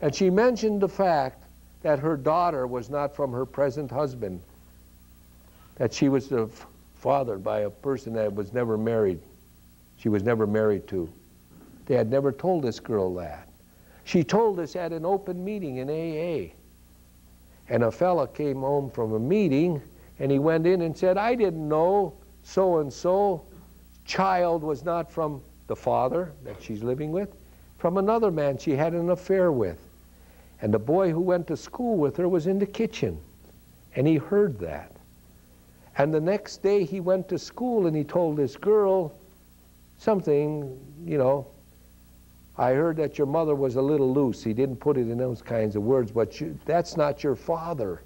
Speaker 1: And she mentioned the fact that her daughter was not from her present husband, that she was fathered by a person that was never married. She was never married to. They had never told this girl that. She told us at an open meeting in AA. And a fella came home from a meeting, and he went in and said, I didn't know so-and-so child was not from the father that she's living with, from another man she had an affair with. And the boy who went to school with her was in the kitchen, and he heard that. And the next day he went to school and he told this girl something, you know, I heard that your mother was a little loose. He didn't put it in those kinds of words, but that's not your father.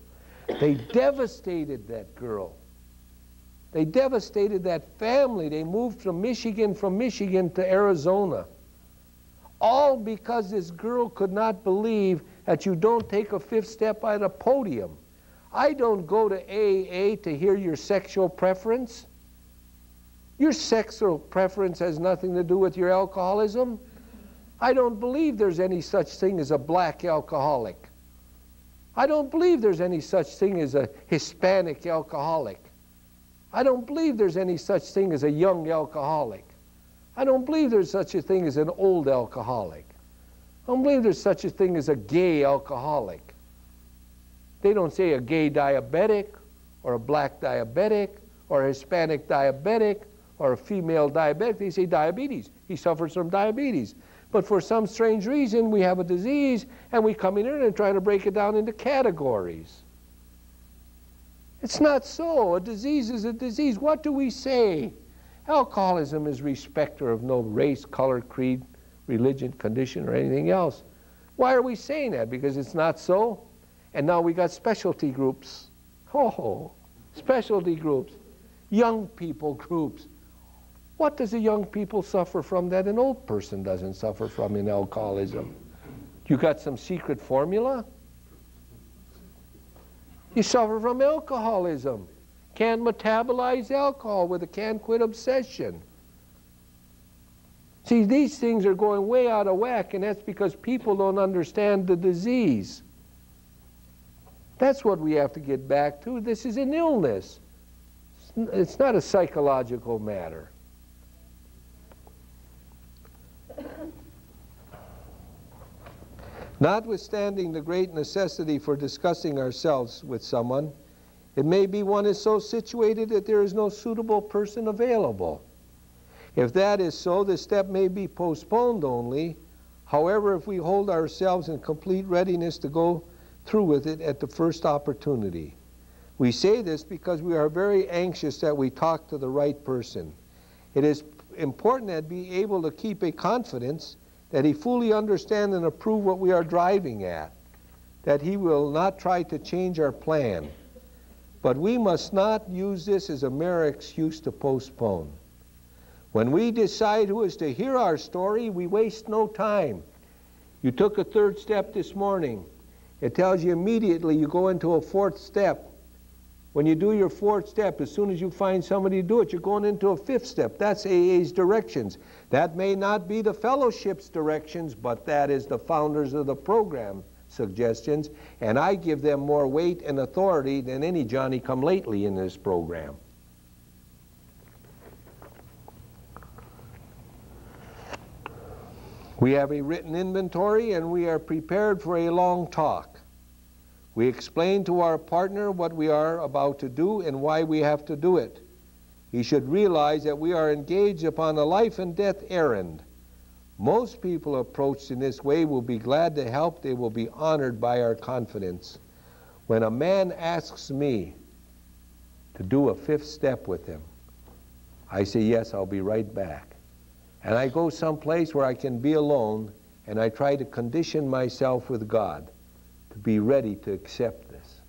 Speaker 1: They devastated that girl. They devastated that family. They moved from Michigan to Arizona. All because this girl could not believe that you don't take a fifth step at a podium. I don't go to AA to hear your sexual preference. Your sexual preference has nothing to do with your alcoholism. I don't believe there's any such thing as a black alcoholic. I don't believe there's any such thing as a Hispanic alcoholic. I don't believe there's any such thing as a young alcoholic. I don't believe there's such a thing as an old alcoholic. I don't believe there's such a thing as a gay alcoholic. They don't say a gay diabetic or a black diabetic or a Hispanic diabetic or a female diabetic. They say diabetes. He suffers from diabetes. But for some strange reason, we have a disease, and we come in here and try to break it down into categories. It's not so. A disease is a disease. What do we say? Alcoholism is respecter of no race, color, creed, religion, condition, or anything else. Why are we saying that? Because it's not so? And now we got specialty groups. Oh, specialty groups. Young people groups. What does a young people suffer from that an old person doesn't suffer from in alcoholism? You got some secret formula? You suffer from alcoholism. Can't metabolize alcohol with a can't quit obsession. See, these things are going way out of whack, and that's because people don't understand the disease. That's what we have to get back to. This is an illness. It's not a psychological matter. Notwithstanding the great necessity for discussing ourselves with someone, it may be one is so situated that there is no suitable person available. If that is so, the step may be postponed only. However, if we hold ourselves in complete readiness to go through with it at the first opportunity. We say this because we are very anxious that we talk to the right person. It is important that we be able to keep a confidence that he fully understand and approve what we are driving at, that he will not try to change our plan. But we must not use this as a mere excuse to postpone. When we decide who is to hear our story, we waste no time. You took a third step this morning. It tells you immediately you go into a fourth step. When you do your fourth step, as soon as you find somebody to do it, you're going into a fifth step. That's AA's directions. That may not be the fellowship's directions, but that is the founders of the program suggestions, and I give them more weight and authority than any Johnny-come-lately in this program. We have a written inventory, and we are prepared for a long talk. We explain to our partner what we are about to do and why we have to do it. He should realize that we are engaged upon a life and death errand. Most people approached in this way will be glad to help. They will be honored by our confidence. When a man asks me to do a fifth step with him, I say, yes, I'll be right back. And I go someplace where I can be alone, and I try to condition myself with God to be ready to accept this.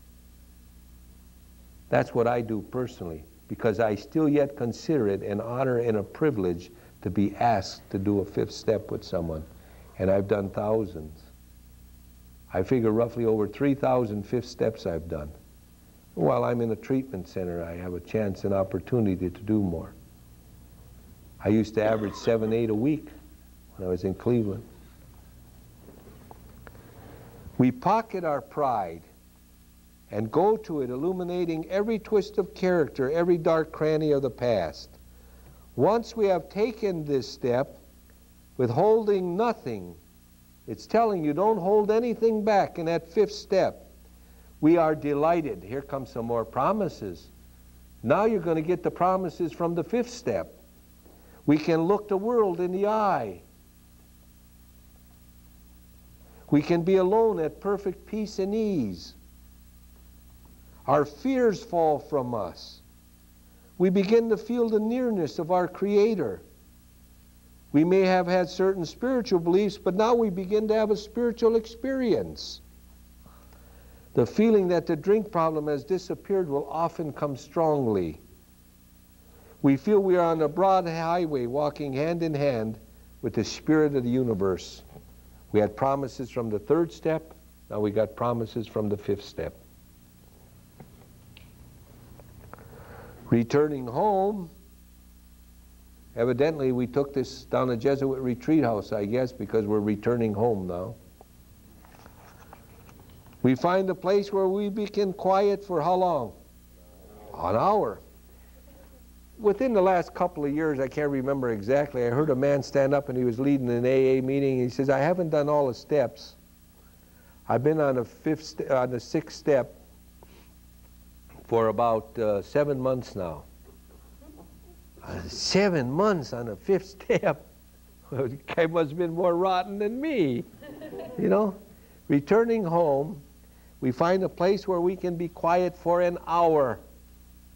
Speaker 1: That's what I do personally, because I still yet consider it an honor and a privilege to be asked to do a fifth step with someone. And I've done thousands. I figure roughly over 3,000 fifth steps I've done. While I'm in a treatment center, I have a chance and opportunity to do more. I used to average 7, 8 a week when I was in Cleveland. We pocket our pride and go to it illuminating every twist of character, every dark cranny of the past. Once we have taken this step, withholding nothing, it's telling you don't hold anything back in that fifth step. We are delighted. Here come some more promises. Now you're going to get the promises from the fifth step. We can look the world in the eye. We can be alone at perfect peace and ease. Our fears fall from us. We begin to feel the nearness of our Creator. We may have had certain spiritual beliefs, but now we begin to have a spiritual experience. The feeling that the drink problem has disappeared will often come strongly. We feel we are on a broad highway walking hand in hand with the Spirit of the universe. We had promises from the third step, now we got promises from the fifth step. Returning home, evidently we took this down a Jesuit retreat house, I guess, because we're returning home now. We find a place where we become quiet for how long? An hour. Within the last couple of years, I can't remember exactly, I heard a man stand up and he was leading an AA meeting. He says, I haven't done all the steps. I've been on the sixth step for about 7 months now. 7 months on the fifth step. The guy must have been more rotten than me. You know, returning home, we find a place where we can be quiet for an hour.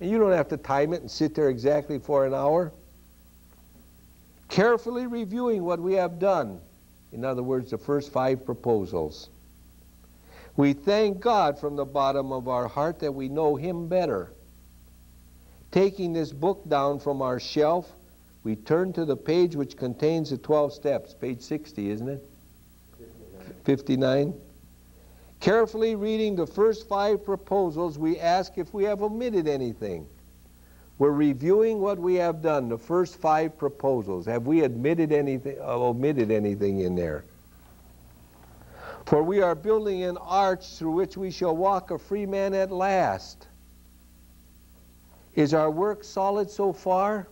Speaker 1: And you don't have to time it and sit there exactly for an hour. Carefully reviewing what we have done. In other words, the first 5 proposals. We thank God from the bottom of our heart that we know Him better. Taking this book down from our shelf, we turn to the page which contains the 12 steps. Page 60, isn't it? 59. Carefully reading the first 5 proposals, we ask if we have omitted anything. We're reviewing what we have done, the first 5 proposals. Have we omitted anything in there? For we are building an arch through which we shall walk a free man at last. Is our work solid so far?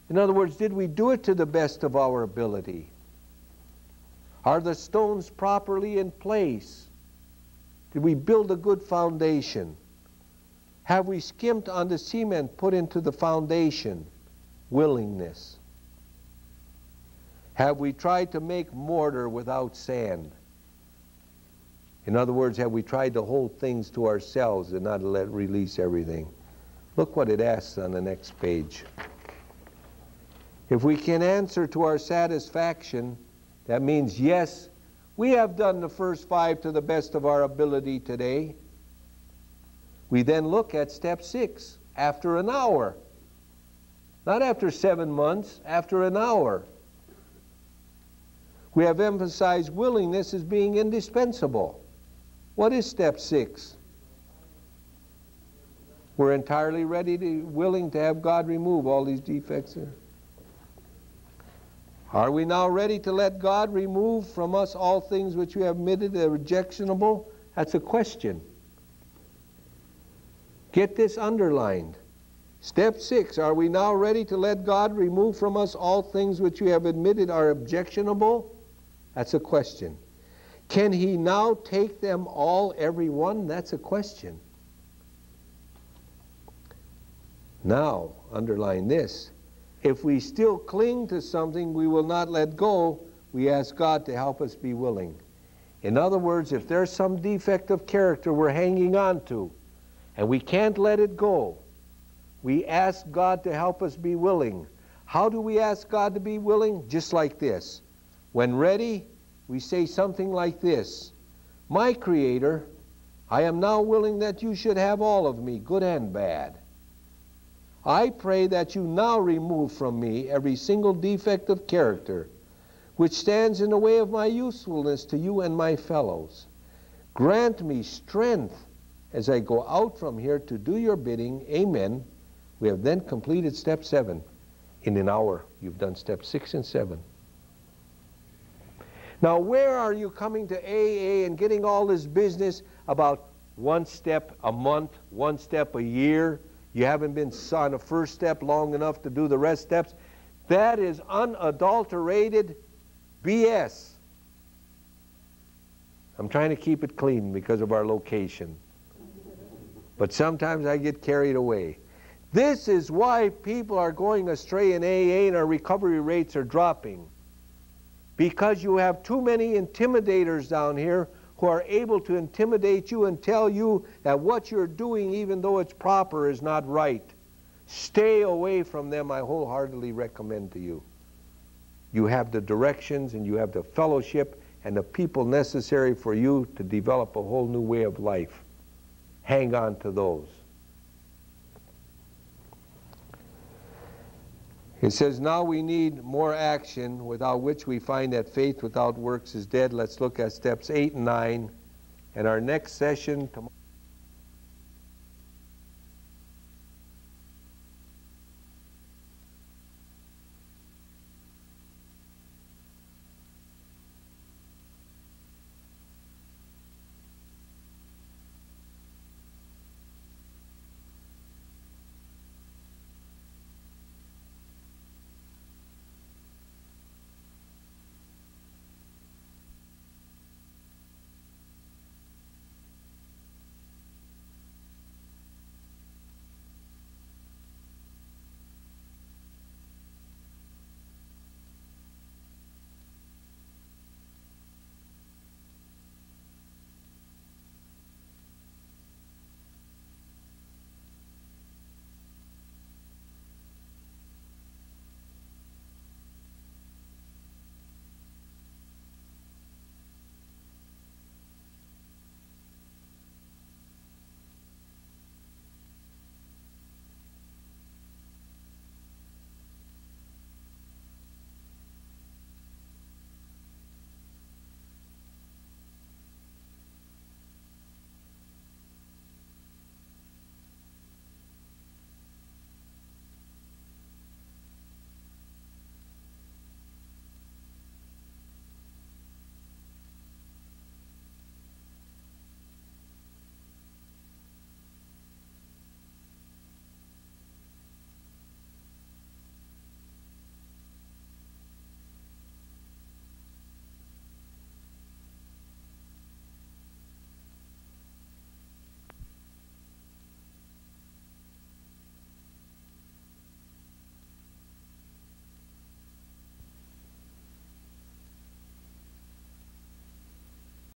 Speaker 1: In other words, did we do it to the best of our ability? Are the stones properly in place? Did we build a good foundation? Have we skimped on the cement put into the foundation? Willingness. Have we tried to make mortar without sand? In other words, have we tried to hold things to ourselves and not release everything? Look what it asks on the next page. If we can answer to our satisfaction, that means yes, we have done the first 5 to the best of our ability today. We then look at step 6, after an hour. Not after 7 months, after an hour. We have emphasized willingness as being indispensable. What is step 6? We're entirely willing to have God remove all these defects here. Are we now ready to let God remove from us all things which we have admitted are objectionable? That's a question. Get this underlined. Step 6, are we now ready to let God remove from us all things which we have admitted are objectionable? That's a question. Can He now take them all, every one? That's a question. Now, underline this. If we still cling to something we will not let go, we ask God to help us be willing. In other words, if there's some defect of character we're hanging on to, and we can't let it go, we ask God to help us be willing. How do we ask God to be willing? Just like this. When ready, we say something like this. My Creator, I am now willing that you should have all of me, good and bad. I pray that you now remove from me every single defect of character which stands in the way of my usefulness to you and my fellows. Grant me strength as I go out from here to do your bidding. Amen. We have then completed step 7. In an hour, you've done step 6 and 7. Now, where are you coming to AA and getting all this business about 1 step a month, 1 step a year? You haven't been on the first step long enough to do the rest steps. That is unadulterated BS. I'm trying to keep it clean because of our location. But sometimes I get carried away. This is why people are going astray in AA and our recovery rates are dropping. Because you have too many intimidators down here who are able to intimidate you and tell you that what you're doing, even though it's proper, is not right. Stay away from them, I wholeheartedly recommend to you. You have the directions and you have the fellowship and the people necessary for you to develop a whole new way of life. Hang on to those. It says, now we need more action, without which we find that faith without works is dead. Let's look at steps 8 and 9. And our next session tomorrow.